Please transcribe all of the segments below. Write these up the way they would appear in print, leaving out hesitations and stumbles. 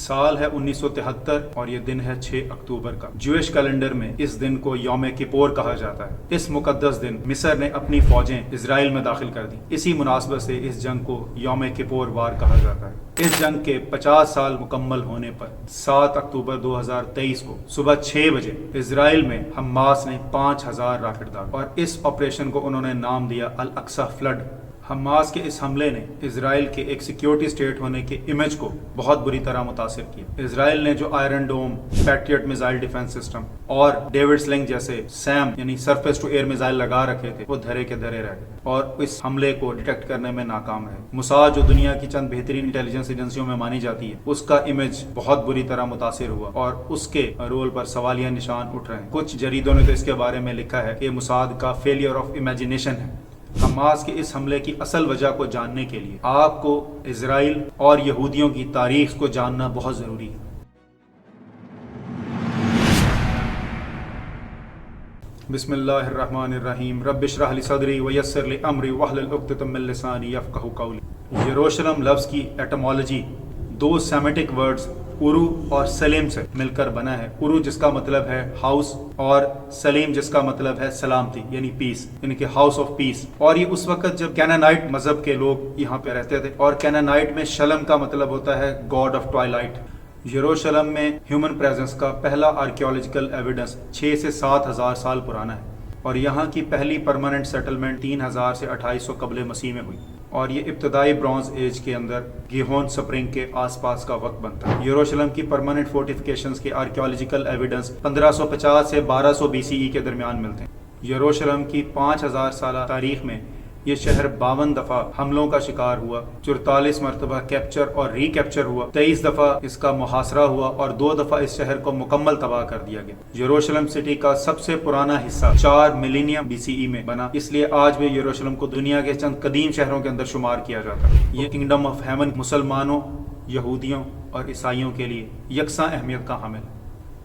سال ہے 1973 اور یہ دن ہے 6 اکتوبر کا۔ جوئش کیلنڈر میں اس دن کو یوم کپور کہا جاتا ہے۔ اس مقدس دن مصر نے اپنی فوجیں اسرائیل میں داخل کر دی۔ اسی مناسبت سے اس جنگ کو یوم کپور وار کہا جاتا ہے۔ اس جنگ کے 50 سال مکمل ہونے پر 7 اکتوبر 2023 کو صبح 6 بجے اسرائیل میں حماس نے 5000 راکٹ داغے اور اس آپریشن کو انہوں نے نام دیا الاقصی فلڈ۔ حماس کے اس حملے نے اسرائیل کے ایک سیکیورٹی اسٹیٹ ہونے کے امیج کو بہت بری طرح متاثر کیا۔ اسرائیل نے جو Iron Dome, patriot missile defence system اور ڈیوڈ سلنگ جیسے سیم یعنی سرفیس ٹو ایئر میزائل لگا رکھے تھے وہ دھرے کے دھرے رہ گئے اور اس حملے کو ڈیٹیکٹ کرنے میں ناکام رہے۔ موساد جو دنیا کی چند بہترین انٹیلیجنس ایجنسیوں میں مانی جاتی ہے، اس کا امیج بہت بری طرح متاثر ہوا اور اس کے رول پر سوالیہ نشان اٹھ رہے ہیں۔ کچھ جریدوں نے تو اس کے بارے میں لکھا ہے کہ موساد کا فیلئر آف امیجنیشن ہے۔ حماس کے اس حملے کی اصل وجہ کو جاننے کے لیے آپ کو اسرائیل اور یہودیوں کی تاریخ کو جاننا بہت ضروری ہے۔ بسم اللہ الرحمن الرحیم۔ رب اشرح لی صدری ویسر لی امری واحلل عقدۃ من لسانی یفقہوا قولی۔ یروشلم لفظ کی ایٹمالوجی 2 سیمیٹک ورڈز ارو اور سلیم سے مل کر بنا ہے۔ ارو جس کا مطلب ہے ہاؤس اور سلیم جس کا مطلب ہے سلامتی یعنی پیس، یعنی کہ ہاؤس آف پیس۔ اور یہ اس وقت جب کینانائٹ مذہب کے لوگ یہاں پہ رہتے تھے اور کینانائٹ میں شلم کا مطلب ہوتا ہے گاڈ آف ٹوائلائٹ۔ یروشلم میں ہیومن پریزنس کا پہلا آرکیولوجیکل ایویڈنس 6 سے 7000 سال پرانا ہے اور یہاں کی پہلی پرماننٹ سیٹلمنٹ 3000 سے 2800 قبل مسیح میں ہوئی اور یہ ابتدائی برونز ایج کے اندر گیہون سپرنگ کے آس پاس کا وقت بنتا ہے۔ یروشلم کی پرماننٹ فورٹیفیکیشنز کے آرکیولوجیکل ایویڈنس 1550 سے 1200 BCE کے درمیان ملتے ہیں۔ یروشلم کی 5000 سالہ تاریخ میں یہ شہر 52 دفعہ حملوں کا شکار ہوا، 44 مرتبہ کیپچر اور ری کیپچر ہوا، 23 دفعہ اس کا محاصرہ ہوا اور 2 دفعہ اس شہر کو مکمل تباہ کر دیا گیا۔ یروشلم سٹی کا سب سے پرانا حصہ 4 ملینیم BCE میں بنا، اس لیے آج بھی یروشلم کو دنیا کے چند قدیم شہروں کے اندر شمار کیا جاتا ہے۔ یہ کنگڈم آف ہیون مسلمانوں، یہودیوں اور عیسائیوں کے لیے یکساں اہمیت کا حامل ہے۔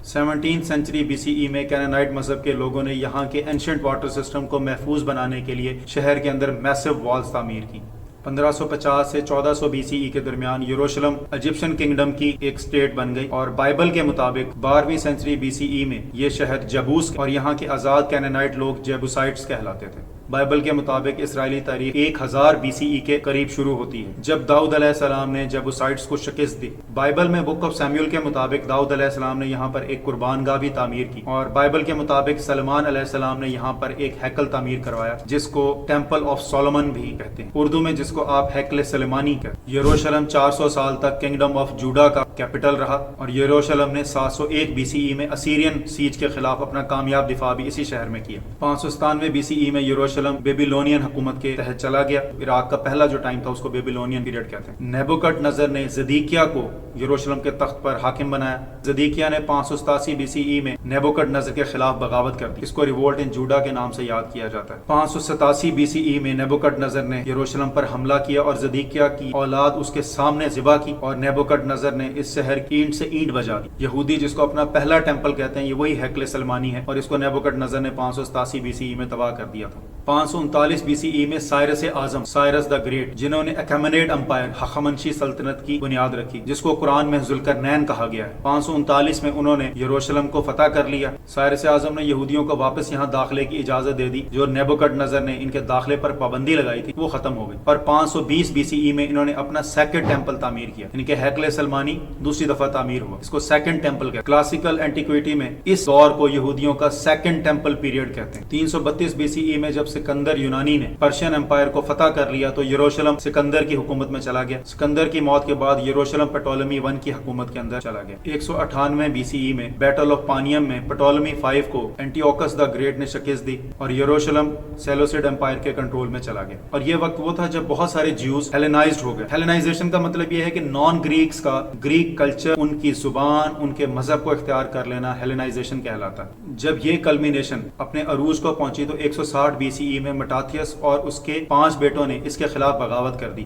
17 سینچری BCE میں کینانائٹ مذہب کے لوگوں نے یہاں کے اینشنٹ واٹر سسٹم کو محفوظ بنانے کے لیے شہر کے اندر میسو والز تعمیر کی۔ 1550 سے 1400 BCE کے درمیان یروشلم ایجپشن کنگڈم کی ایک سٹیٹ بن گئی اور بائبل کے مطابق 12ویں سینچری BCE میں یہ شہر جبوس اور یہاں کے آزاد کینانائٹ لوگ جیبوسائٹس کہلاتے تھے۔ بائبل کے مطابق اسرائیلی تاریخ 1000 BCE کے قریب شروع ہوتی ہے جب داؤد علیہ السلام نے جیبوسائٹس کو شکست دی۔ بائبل میں بک آف سیموئل کے مطابق داؤد علیہ السلام نے یہاں پر ایک قربان گاہ بھی تعمیر کی اور بائبل کے مطابق سلمان علیہ السلام نے یہاں پر ایک ہیکل تعمیر کروایا جس کو ٹیمپل آف سولومن بھی کہتے ہیں، اردو میں جس کو آپ ہیکل سلیمانی کہتے ہیں۔ یروشلم 400 سال تک کنگڈم آف جوڈا کا کیپٹل رہا اور یروشلم نے 701 BCE میں اسیرین سیج کے خلاف اپنا کامیاب دفاع بھی اسی شہر میں کیا۔ 597 BCE میں یروشلم بیبیلونین حکومت کے تحت چلا گیا۔ عراق کا پہلا جو ٹائم تھا اس کو بیبیلونین پیریڈ کہتے ہیں۔ نیبوکڈ نظر نے زدیکیہ کو یروشلم کے تخت پر حاکم بنایا۔ زدیکیہ نے 587 BCE میں نیبوکڈ نظر کے خلاف بغاوت کر دی، اس کو ریوولٹ ان جوڈا کے نام سے یاد کیا جاتا ہے۔ 587 BCE میں نیبوکڈ نظر نے یروشلم پر حملہ کیا اور زدیکیہ کی اولاد اس کے سامنے ذبح کی اور نیبوکڈ نظر نے اس شہر کی اینٹ سے اینٹ بجا دی۔ یہودی جس کو اپنا پہلا ٹیمپل کہتے ہیں، یہ وہی ہیکل سلمانی ہے اور اس کو نیبوکڈ نظر نے 587 BCE میں تباہ کر دیا تھا۔ 539 BCE میں Cyrus Azam, Cyrus the great, جنہوں نے ایکمینیڈ امپائر ہخامنشی سلطنت کی بنیاد رکھی جس کو قرآن میں ذوالقرنین کہا گیا ہے۔ 539 میں انہوں نے یروشلم کو فتح کر لیا۔ سائرس اعظم نے یہودیوں کو واپس یہاں داخلے کی اجازت دے دی، جو نیبوکڈ نظر نے ان کے داخلے پر پابندی لگائی تھی وہ ختم ہو گئی اور 520 BCE میں انہوں نے اپنا سیکنڈ ٹیمپل تعمیر کیا، یعنی کہ ہیکل سلمانی دوسری دفعہ تعمیر ہوا، اس کو سیکنڈ ٹیمپل کہتے ہیں۔ کلاسیکل اینٹیکویٹی میں اس دور کو یہودیوں کا سیکنڈ ٹیمپل پیریڈ کہتے ہیں۔ 332 BCE میں جب سکندر یونانی نے پرشین امپائر کو فتح کر لیا تو یروشلم سکندر کی حکومت میں چلا گیا۔ سکندر کی موت کے بعد یروشلم پٹولمی 1 کی حکومت کے اندر چلا گیا۔ 198 BCE میں بیٹل آف پانیم میں پٹولمی 5 کو اینٹیوکس دا گریٹ نے شکست دی اور یروشلم سیلوسڈ امپائر کے کنٹرول میں چلا گیا اور یہ وقت وہ تھا جب بہت سارے جیوز ہیلینائزڈ ہو گئے۔ ہیلینائزیشن کا مطلب یہ ہے کہ نان گریکس کا گریک کلچر، ان کی زبان، ان کے مذہب کو اختیار کر لینا ہیلینائزیشن کہلاتا ہے۔ جب یہ کلمینیشن اپنے عروج کو پہنچی تو 160 BCE میں مٹاتھیس اور اس کے 5 بیٹوں نے اس کے خلاف بغاوت کر دی۔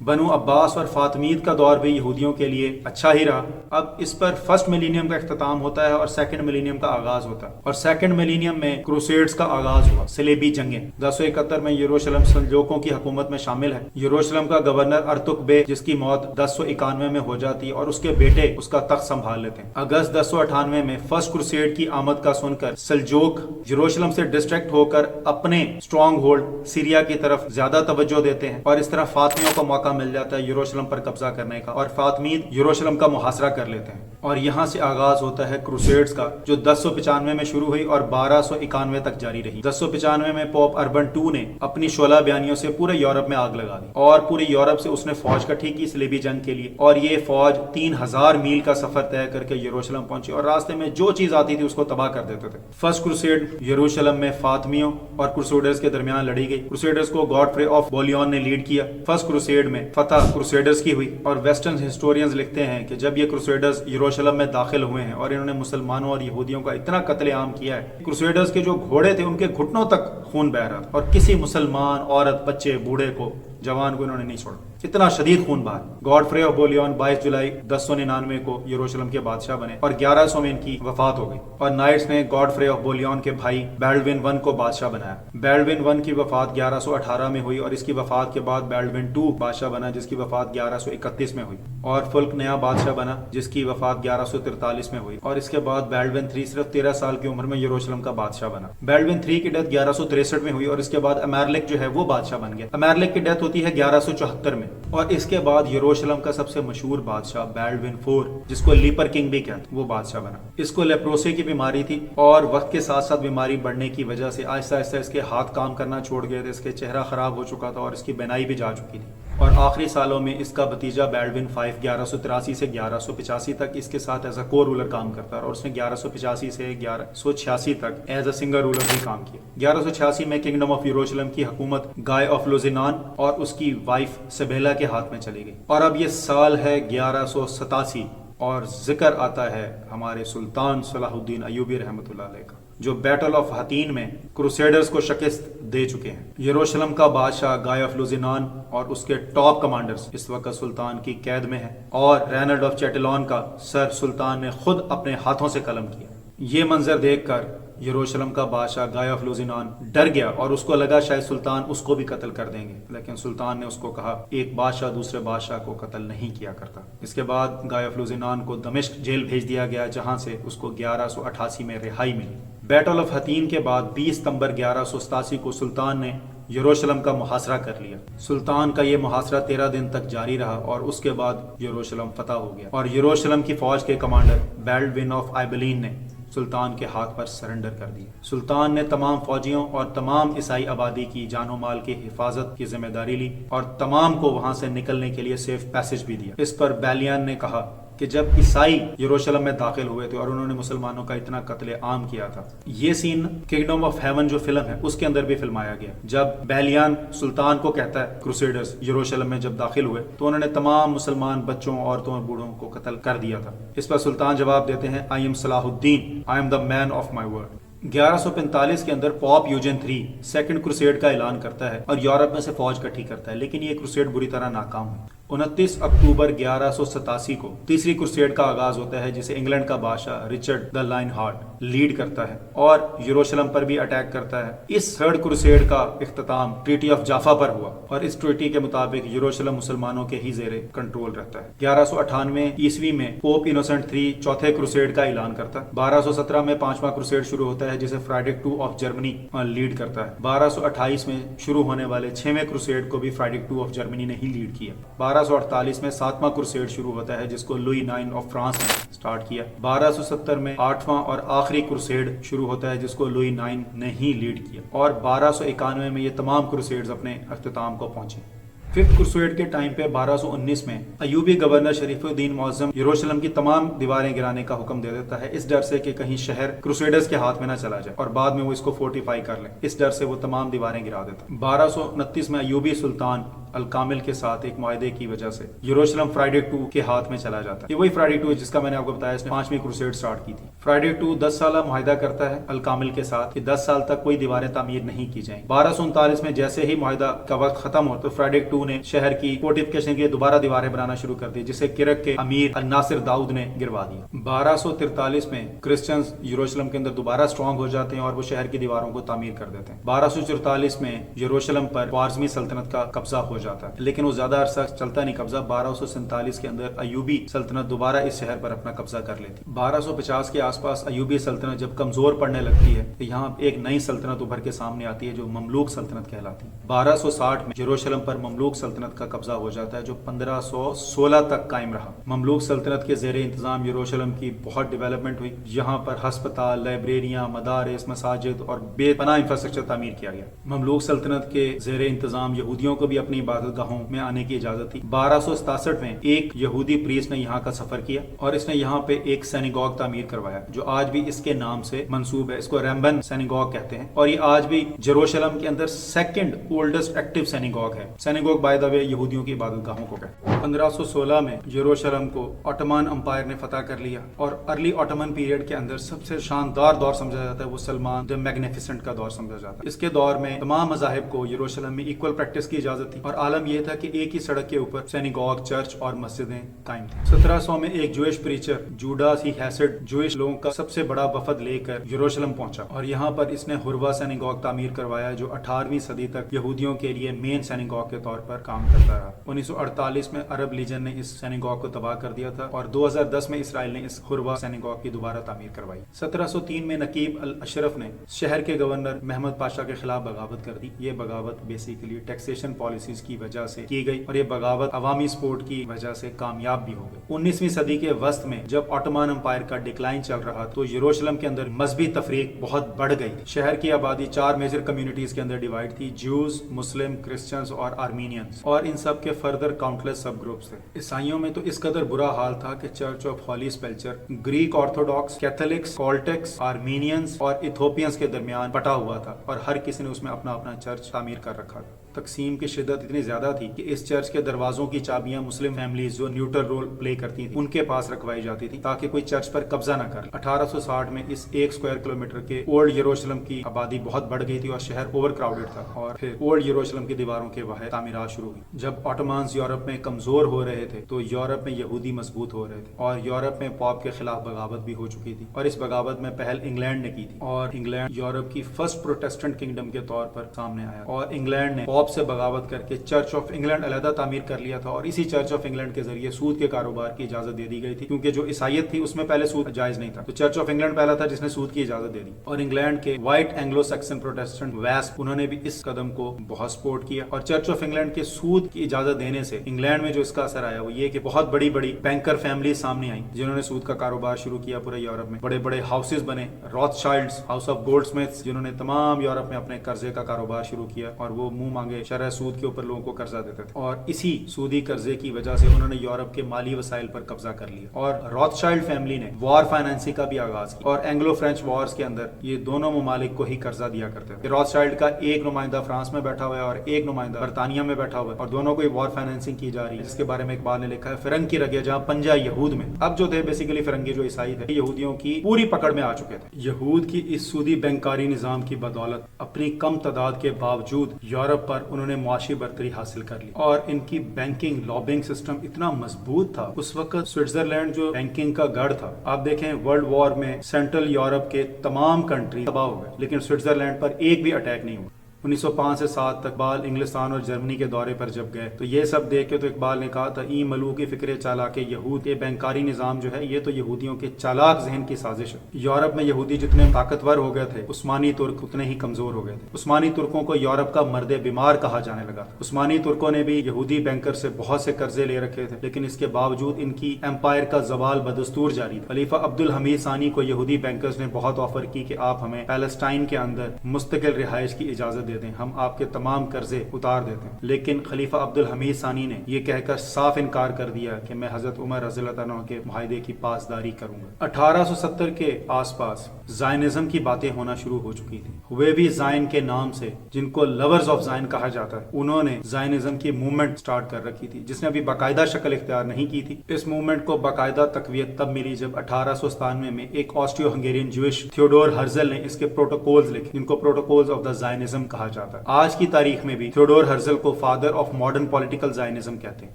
بنو عباس اور فاطمید کا دور بھی یہودیوں کے لیے اچھا ہی رہا۔ اب اس پر فرسٹ ملینیم کا اختتام ہوتا ہے اور سیکنڈ ملینیم کا آغاز ہوتا ہے، اور سیکنڈ ملینیم میں کروسیڈز کا آغاز ہوا، صلیبی جنگیں۔ 1071 میں یروشلم سلجوقوں کی حکومت میں شامل ہے۔ یروشلم کا گورنر ارتک بے، جس کی موت 1091 میں ہو جاتی اور اس کے بیٹے اس کا تخت سنبھال لیتے ہیں۔ اگست 1098 میں فرسٹ کروسیڈ کی آمد کا سن کر سلجوق یروشلم سے ڈسٹریکٹ ہو کر اپنے اسٹرانگ ہولڈ سیریا کی طرف زیادہ توجہ دیتے ہیں، اور اس طرح فاطمیوں کو موقع مل جاتا ہے یروشلم پر قبضہ کرنے کا، اور فاطمید یروشلم کا محاصرہ کر لیتے ہیں۔ اور یہاں سے آغاز ہوتا ہے کروسیڈز کا، جو 1095 میں شروع ہوئی اور 1291 تک جاری رہی۔ 1095 میں پوپ اربن II نے اپنی شعلہ بیانیوں سے پورے یورپ میں آگ لگا دی، اور پوری یورپ سے اس نے فوج کٹھی کی صلیبی جنگ کے لیے، اور یہ فوج 3000 میل کا سفر طے کر کے یروشلم پہنچی، اور راستے میں جو چیز آتی تھی اس کو تباہ کر دیتے تھے۔ فرسٹ کروسیڈ یروشلم میں فاطمیوں اور کروسیڈرز کے درمیان لڑی گئی۔ کروسیڈرز کو گاڈفرے آف بولیون نے لیڈ کیا۔ فرسٹ کروسیڈ میں فتح کروسیڈرز کی ہوئی، اور ویسٹرن ہسٹورینز لکھتے ہیں کہ جب یہ کروسیڈرز یروشلم میں داخل ہوئے ہیں اور انہوں نے مسلمانوں اور یہودیوں کا اتنا قتل عام کیا ہے، کروسیڈرز کے جو گھوڑے تھے ان کے گھٹنوں تک خون بہ رہا تھا، اور کسی مسلمان عورت، بچے، بوڑھے کو، جوان کو انہوں نے نہیں چھوڑا، اتنا شدید خون بہا۔ گاڈفرے آف بولیون 22 جولائی 1099 کو یروشلم کے بادشاہ بنے، اور 1100 میں ان کی وفات ہو گئی، اور نائٹس نے گاڈفرے آف بولیون کے بھائی بیلڈون I کو بادشاہ بنایا۔ بیلڈون I کی وفات 1118 میں ہوئی، اور اس کی وفات کے بعد بیلڈون II بادشاہ بنا، جس کی وفات 1131 میں ہوئی، اور فلک نیا بادشاہ بنا، جس کی وفات 1143 میں ہوئی، اور اس کے بعد بیلڈون III صرف 13 سال کی عمر میں یروشلم کا بادشاہ بنا۔ بیلڈون III کی ڈیتھ 1163 میں ہوئی، اور اس کے بعد امیرلک جو ہے وہ بادشاہ بن گیا۔ امیرلک کی ڈیتھ ہوتی ہے 1174 میں، اور اس کے بعد یروشلم کا سب سے مشہور بادشاہ بیلڈون IV، جس کو لیپر کنگ بھی کہتے ہیں، وہ بادشاہ بنا۔ اس کو لیپروسی کی بیماری تھی، اور وقت کے ساتھ ساتھ بیماری بڑھنے کی وجہ سے آہستہ آہستہ اس کے ہاتھ کام کرنا چھوڑ گئے تھے، اس کے چہرہ خراب ہو چکا تھا، اور اس کی بینائی بھی جا چکی تھی، اور آخری سالوں میں اس کا بھتیجا بیلڈون V 1183 سے 1185 تک اس کے ساتھ ایز اے کو رولر کام کرتا ہے، اور اس نے 1185 سے 1186 تک ایز اے سنگر رولر بھی کام کیا۔ 1186 میں کنگڈم آف یروشلم کی حکومت گائے آف لوزینان اور اس کی وائف سبیلا کے ہاتھ میں چلی گئی، اور اب یہ سال ہے 1187، اور ذکر آتا ہے ہمارے سلطان صلاح الدین ایوبی رحمۃ اللہ علیہ کا، جو بیٹل آف حتین میں کروسیڈرز کو شکست دے چکے ہیں۔ یروشلم کا بادشاہ گائے آف لوزینان اور اس کے ٹاپ کمانڈرز اس وقت سلطان کی قید میں ہیں، اور رینلڈ آف چیٹلون کا سر سلطان نے خود اپنے ہاتھوں سے قلم کیا۔ یہ منظر دیکھ کر یروشلم کا بادشاہ گائے آف لوزینان ڈر گیا، اور اس کو لگا شاید سلطان اس کو بھی قتل کر دیں گے، لیکن سلطان نے اس کو کہا ایک بادشاہ دوسرے بادشاہ کو قتل نہیں کیا کرتا۔ اس کے بعد گائے آف لوزینان کو دمشق جیل بھیج دیا گیا، جہاں سے اس کو 1188 میں رہائی ملی۔ بیٹل آف حتین کے بعد 20 ستمبر 1187 کو سلطان نے یروشلم کا محاصرہ کر لیا۔ سلطان کا یہ محاصرہ 13 دن تک جاری رہا، اور اس کے بعد یروشلم فتح ہو گیا، اور یروشلم کی فوج کے کمانڈر بیلڈون آف آئبلین نے سلطان کے ہاتھ پر سرنڈر کر دیا۔ سلطان نے تمام فوجیوں اور تمام عیسائی آبادی کی جان و مال کی حفاظت کی ذمہ داری لی، اور تمام کو وہاں سے نکلنے کے لیے سیف پیسج بھی دیا۔ اس پر بیلیان نے کہا کہ جب عیسائی یروشلم میں داخل ہوئے تھے اور انہوں نے مسلمانوں کا اتنا قتل عام کیا تھا، یہ سین کنگڈم آف ہیون جو فلم ہے اس کے اندر بھی فلمایا گیا۔ جب بیلیان سلطان کو کہتا ہے کروسیڈرز یروشلم میں جب داخل ہوئے تو انہوں نے تمام مسلمان بچوں، عورتوں اور بوڑھوں کو قتل کر دیا تھا۔ اس پر سلطان جواب دیتے ہیں آئی am Salahuddin, I am the man of my word. 1145 کے اندر Pope Eugene III second crusade کا اعلان کرتا ہے اور یورپ میں سے فوج کٹھی کرتا ہے، لیکن یہ کروسیڈ بری طرح ناکام ہوئی۔ 29 اکتوبر 1187 کو تیسری کروسیڈ کا آغاز ہوتا ہے، جسے انگلینڈ کا بادشاہ Richard the line heart lead کرتا ہے اور یروشلم پر بھی اٹیک کرتا ہے۔ اس تھرڈ کروسیڈ کا اختتام ٹریٹی آف جافا پر ہوا، اور اس ٹریٹی کے مطابق یروشلم مسلمانوں کے ہی زیر کنٹرول رہتا ہے۔ 1198 عیسوی میں پوپ انوسنٹ III چوتھے کروسیڈ کا اعلان کرتا ہے۔ 1217 میں پانچواں کروسیڈ شروع ہوتا ہے، جسے Frederick II of Germany lead کرتا ہے۔ 1228 میں شروع ہونے والے چھویں کروسیڈ کو بھی فریڈرک II آف جرمنی نے ہی لیڈ کیا۔ 1248 میں ساتواں کروسیڈ شروع ہوتا ہے، جس کو لوئی IX آف فرانس نے سٹارٹ کیا۔ 1270 میں آٹھواں اور آخری کروسیڈ شروع ہوتا ہے، جس کو لوئی IX نے ہی لیڈ کیا، اور 1291 میں یہ تمام کروسیڈز اپنے اختتام کو پہنچے۔ ففتھ کروسیڈ کے ٹائم پہ 1219 میں ایوبی گورنر شریف الدین معظم یروشلم کی تمام دیواریں گرانے کا حکم دے دیتا ہے، اس ڈر سے کہ کہیں شہر کروسیڈرز کے ہاتھ میں نہ چلا جائے اور بعد میں وہ اس کو فورٹیفائی کر لیں، اس ڈر سے وہ تمام دیواریں گرا دیتا ہے۔ 1229 میں ایوبی سلطان الکامل کے ساتھ ایک معاہدے کی وجہ سے یروشلم فرائیڈے 2 کے ہاتھ میں چلا جاتا ہے. یہ وہی فرائیڈے 2 ہے جس کا میں نے آپ کو بتایا اس نے 5ویں کروسیڈ سٹارٹ کی تھی. فرائیڈے 2 10 سالہ معاہدہ کرتا ہے الکامل کے ساتھ کہ 10 سال تک کوئی دیواریں تعمیر نہیں کی جائیں. 1239 میں جیسے ہی معاہدہ کا وقت ختم ہو تو فرائیڈے 2 نے شہر کی فورٹیفیکیشن کے لیے دوبارہ دیواریں بنانا شروع کر دی جسے کرک کے امیر الناصر داؤد نے گروا دیا. 1243 میں کرسچنز یروشلم کے اندر دوبارہ سٹرانگ ہو جاتے ہیں اور وہ شہر کی دیواروں کو تعمیر کر دیتے ہیں. 1244 میں یروشلم پر خوارزمی سلطنت کا قبضہ ہو جاتا ہے لیکن وہ زیادہ عرصہ چلتا نہیں قبضہ. 1247 کے اندر ایوبی سلطنت دوبارہ اس شہر پر اپنا قبضہ کر لیتی. 1250 کے آس پاس ایوبی سلطنت جب کمزور پڑنے لگتی ہے تو یہاں ایک نئی سلطنت ابھر کے سامنے آتی ہے جو مملوک سلطنت کہلاتی ہے. 1260 میں یروشلم پر مملوک سلطنت کا قبضہ ہو جاتا ہے جو 1516 تک قائم رہا. مملوک سلطنت کے زیر انتظام یروشلم کی بہت ڈیولپمنٹ ہوئی. یہاں پر ہسپتال، لائبریریاں، مدارس، مساجد اور بے پناہ انفراسٹرکچر تعمیر کیا گیا. مملوک سلطنت کے زیر انتظام یہودیوں کو بھی اپنی عبادت گاہوں میں آنے کی اجازت تھی. 1267 میں ایک یہودی پریس نے یہاں کا سفر کیا اور اس نے یہاں پہ ایک سینیگوگ تعمیر کروایا جو آج بھی اس کے نام سے منسوب ہے. اس کو ریمبن سینیگوگ کہتے ہیں اور یہ آج بھی یروشلم کے اندر سیکنڈ اولڈسٹ ایکٹیو سینیگوگ ہے. سینیگوگ بائی دا وے یہودیوں کی عبادت گاہوں کو کہتے ہیں. 1516 میں یروشلم کو آٹومان امپائر نے فتح کر لیا اور ارلی آٹومن پیریڈ کے اندر سب سے شاندار دور سمجھا جاتا ہے وہ سلمان دی میگنیفیسنٹ کا دور سمجھا جاتا ہے. اس کے دور میں تمام مذاہب کو یروشلم میں ایکول پریکٹس کی اجازت تھی اور عالم یہ تھا کہ ایک ہی سڑک کے اوپر سینیگوگ، چرچ اور مسجدیں قائم تھیں. 1700 میں ایک جوئش پریچر جوڈاس ہی ہیسڈ جوئش لوگوں کا سب سے بڑا وفد لے کر یروشلم پہنچا اور یہاں پر اس نے حروا سینیگوگ تعمیر کروایا جو 18ویں صدی تک یہودیوں کے لیے مین سینیگوگ کے طور پر کام کرتا رہا. 1948 میں عرب لیجن نے اس سینیگوگ کو تباہ کر دیا تھا اور 2010 میں اسرائیل نے اس حروا سینیگوگ کی دوبارہ تعمیر کروائی. 1703 میں نقیب الاشرف نے شہر کے گورنر محمد پاشا کے خلاف بغاوت کر دی. یہ بغاوت بیسیکلی ٹیکسیشن پالیسیز کی وجہ سے کی گئی اور یہ بغاوت عوامی سپورٹ کی وجہ سے کامیاب بھی ہو گئی. 19ویں صدی کے وسط میں جب آٹومان امپائر کا ڈکلائن چل رہا تو یروشلم کے اندر مذہبی تفریق بہت بڑھ گئی. شہر کی آبادی 4 میجر کمیونٹیز کے اندر ڈیوائڈ تھی: جوز، مسلم، کرسچنز اور آرمینینز، اور ان سب کے فردر کاؤنٹلیس سب گروپس تھے. عیسائیوں میں تو اس قدر برا حال تھا کہ Church of Holy Sepulchre Greek Orthodox, Catholics, Coptics, Armenians اور ایتھوپینز کے درمیان بٹا ہوا تھا اور ہر کسی نے اس میں اپنا اپنا چرچ تعمیر کر رکھا تھا. تقسیم کی شدت اتنی زیادہ تھی کہ اس چرچ کے دروازوں کی چابیاں مسلم فیملیز جو نیوٹرل رول پلے کرتی تھیں ان کے پاس رکھوائی جاتی تھی تاکہ کوئی چرچ پر قبضہ نہ کر. 1860 میں اس 1 اسکوائر کلومیٹر کے اولڈ یروشلم کی آبادی بہت بڑھ گئی تھی اور شہر اوور کراؤڈڈ تھا اور پھر اولڈ یروشلم کی دیواروں کے باہر تعمیرات شروع ہوئی. جب آٹومانز یورپ میں کمزور ہو رہے تھے تو یورپ میں یہودی مضبوط ہو رہے تھے اور یورپ میں پاپ کے خلاف بغاوت بھی ہو چکی تھی اور اس بغاوت میں پہل انگلینڈ نے کی تھی اور انگلینڈ یورپ کی فرسٹ پروٹیسٹنٹ کنگڈم کے طور پر سامنے آیا اور انگلینڈ نے پاپ سے بغاوت کر کہ چرچ آف انگلینڈ علیحدہ تعمیر کر لیا تھا اور اسی چرچ آف انگلینڈ کے ذریعے سود کے کاروبار کی اجازت دے دی گئی تھی کیونکہ جو عیسائیت تھی اس میں پہلے سود جائز نہیں تھا. تو چرچ آف انگلینڈ پہلا تھا جس نے سود کی اجازت دے دی اور انگلینڈ کے وائٹ اینگلو سیکسن پروٹیسٹنٹ ویسپ انہوں نے بھی اس قدم کو بہت سپورٹ کیا اور چرچ آف انگلینڈ کے سود کی اجازت دینے سے انگلینڈ میں جو اس کا اثر آیا وہ یہ کہ بہت بڑی بڑی بینکر فیملیز سامنے آئیں جنہوں نے سود کا کاروبار شروع کیا. پورے یورپ میں بڑے بڑے ہاؤسز بنے، روتھ شائلڈز، ہاؤس آف گولڈ سمتھس، جنہوں نے تمام یورپ میں اپنے قرضے کا کاروبار شروع کیا اور وہ منہ مانگے شرح سود کے اوپر لوگوں کو قرضہ دیتے تھے اور اسی سودی قرضے کی وجہ سے انہوں نے یورپ کے مالی وسائل پر قبضہ کر لیا. اور روتھ شائلڈ فیملی نے وار فائنینسنگ کا بھی آغاز کیا اور اینگلو فرینچ وارز کے اندر یہ دونوں ممالک کو ہی قرضہ دیا کرتے تھے. روتھ شائلڈ کا ایک نمائندہ فرانس میں بیٹھا ہوا ہے اور ایک نمائندہ برطانیہ میں بیٹھا ہوا ہے اور دونوں کو ہی وار فائنینسنگ کی جا رہی ہے جس کے بارے میں اقبال نے لکھا ہے فرنگ کی رگیں جہاں پنجہ یہود میں. اب جو تھے بیسیکلی فرنگی جو عیسائی تھے یہودیوں کی پوری پکڑ میں آ چکے تھے. یہود کی اس سودی بینکاری نظام کی بدولت اپنی کم تعداد کے باوجود یورپ پر انہوں نے معاشی برتری حاصل کر لی اور ان کی بینکنگ لابنگ سسٹم اتنا مضبوط تھا. اس وقت سوئٹزرلینڈ جو بینکنگ کا گڑھ تھا، آپ دیکھیں ورلڈ وار میں سینٹرل یورپ کے تمام کنٹری تباہ ہو گئے لیکن سوئٹزرلینڈ پر ایک بھی اٹیک نہیں ہوا. 1905 سے 7 تک اقبال انگلستان اور جرمنی کے دورے پر جب گئے تو یہ سب دیکھ کے تو اقبال نے کہا تھا ای ملو کی فکر چالاک یہود، یہ بینکاری نظام جو ہے یہ تو یہودیوں کے چالاک ذہن کی سازش ہے. یورپ میں یہودی جتنے طاقتور ہو گئے تھے عثمانی ترک اتنے ہی کمزور ہو گئے تھے. عثمانی ترکوں کو یورپ کا مرد بیمار کہا جانے لگا. عثمانی ترکوں نے بھی یہودی بینکر سے بہت سے قرضے لے رکھے تھے لیکن اس کے باوجود ان کی امپائر کا زوال بدستور جاری تھا. خلیفہ عبد الحمید ثانی کو یہودی بینکرز نے بہت آفر کی کہ آپ ہمیں پیلسٹائن کے اندر مستقل رہائش کی اجازت دے دے دیں, ہم آپ کے تمام قرضے اتار دیتے ہیں. لیکن خلیفہ عبد الحمید ثانی نے یہ کہہ کر صاف انکار کر دیا کہ میں حضرت عمر رضی اللہ عنہ کے معاہدے کی پاسداری کروں گا. 1870 کے آس پاس زائنزم کی باتیں ہونا شروع ہو چکی تھی. ہویوی زائن کے نام سے, جن کو لورز آف زائن کہا جاتا ہے, انہوں نے زائنزم کی موومنٹ سٹارٹ کر رکھی تھی جس نے ابھی باقاعدہ شکل اختیار نہیں کی تھی. اس موومنٹ کو باقاعدہ تقویت تب ملی جب 1897 میں ایک آسٹریو ہنگیرین جوئش تھیوڈور ہرزل نے اس کے پروٹوکولز لکھے, جن کو پروٹوکولز آف دا زائنزم کہا جاتا ہے. آج کی تاریخ میں بھی تھیوڈور ہرزل کو father of modern political Zionism کہتے ہیں.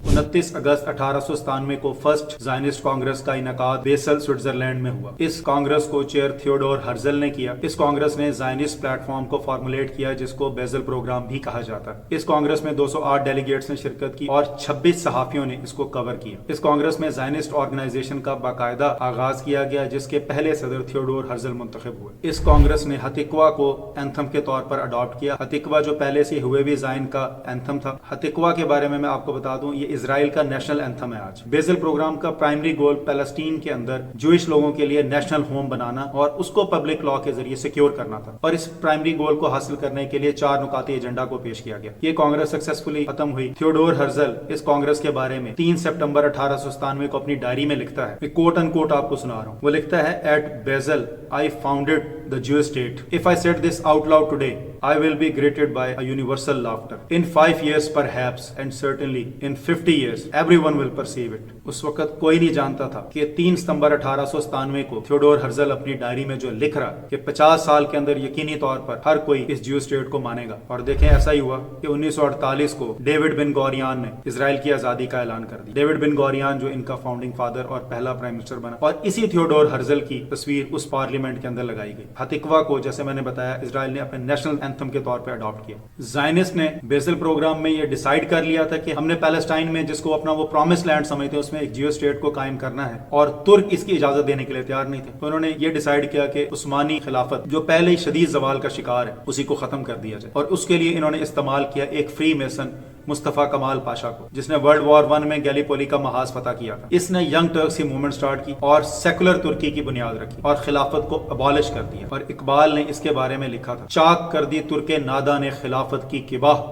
29 اگست 1897 کو فرسٹ زائنسٹ کانگریس کا انعقاد بیسل سوئٹزرلینڈ میں ہوا. اس کانگریس کو چیئر تھیوڈور ہرزل نے کیا. اس کانگریس نے زائنسٹ پلیٹ فارم کو فارمولیٹ کیا جس کو بیزل پروگرام بھی کہا جاتا ہے. اس کانگریس میں 208 ڈیلیگیٹس نے شرکت کی اور 26 صحافیوں نے اس کو کور کیا. اس کانگریس میں زائنسٹ آرگنائزیشن کا باقاعدہ آغاز کیا گیا جس کے پہلے صدر تھیوڈور ہرزل منتخب ہوئے. اس کانگریس نے ہتکوا کو اینتھم کے طور پر اڈاپٹ کیا. ہتکوا جو پہلے سے ہویوی زائن کا اینتھم تھا. ہتکوا کے بارے میں آپ کو بتا دوں, یہ اسرائیل کا نیشنل اینتھم ہے آج. بیزل پروگرام کا پرائمری گول فلسطین کے اندر جوئش لوگوں کے لیے نیشنل ہوم بنانا اور اس کو پبلک لا کے ذریعے سیکیور کرنا تھا, اور اس پرائمری گول کو حاصل کرنے کے لیے 4 نکاتی ایجنڈا کو پیش کیا گیا. یہ کانگریس سکسیسفلی ختم ہوئی. تھیوڈور ہرزل اس کانگریس کے بارے میں 3 سپٹمبر 1897 کو اپنی ڈائری میں لکھتا ہے, کوٹ ان کوٹ آپ کو سنا رہا ہوں. وہ لکھتا ہے, at Basel I founded the Jewish state. If I said this out loud today, I will be greeted by a universal laughter. In 5 years perhaps, and certainly in 50 years, everyone will perceive it. اس وقت کوئی نہیں جانتا تھا کہ 3 ستمبر 1897 کو Theodore Herzl اپنی diary میں جو لکھ رہا کہ 50 سال کے اندر یقینی طور پر ہر کوئی اس جیو اسٹیٹ کو مانے گا. اور دیکھیں ایسا ہی ہوا کہ 1948 کو ڈیوڈ بن گوریان نے اسرائیل کی آزادی کا اعلان کر دیا. ڈیوڈ بن گوریان جو ان کا فاؤنڈنگ فادر اور پہلا پرائم منسٹر بنا, اور اسی تھیوڈور ہرزل کی تصویر اس پارلیمنٹ کے اندر لگائی گئی. ہتکوا کو جیسے میں نے بتایا اسرائیل نے اپنے نیشنل اینتھم کے طور پہ اڈاپٹ کیا. زائنسٹ نے بیزل پروگرام میں یہ ڈیسائیڈ کر لیا تھا کہ ہم نے پیلسٹائن میں, جس کو اپنا وہ پرومس لینڈ سمجھتے ہیں, اس میں ایک جیو اسٹیٹ کو قائم کرنا ہے, اور ترک اس کی اجازت دینے کے لیے تیار نہیں تھے. تو انہوں نے یہ ڈیسائیڈ کیا کہ عثمانی خلافت جو پہلے ہی شدید زوال کا شکار ہے اسی کو ختم کر دیا جائے, اور اس کے لیے انہوں نے استعمال کیا ایک فری میسن مصطفیٰ کمال پاشا کو, جس نے ورلڈ وار 1 میں گیلی پولی کا محاذ فتح کیا تھا. اس نے ینگ ٹرکس کی موومنٹ سٹارٹ کی اور سیکولر ترکی کی بنیاد رکھی اور خلافت کو ابالش کر دیا. اور اقبال نے اس کے بارے میں لکھا تھا, چاک کر دی ترک نادا نے خلافت کی کباہ,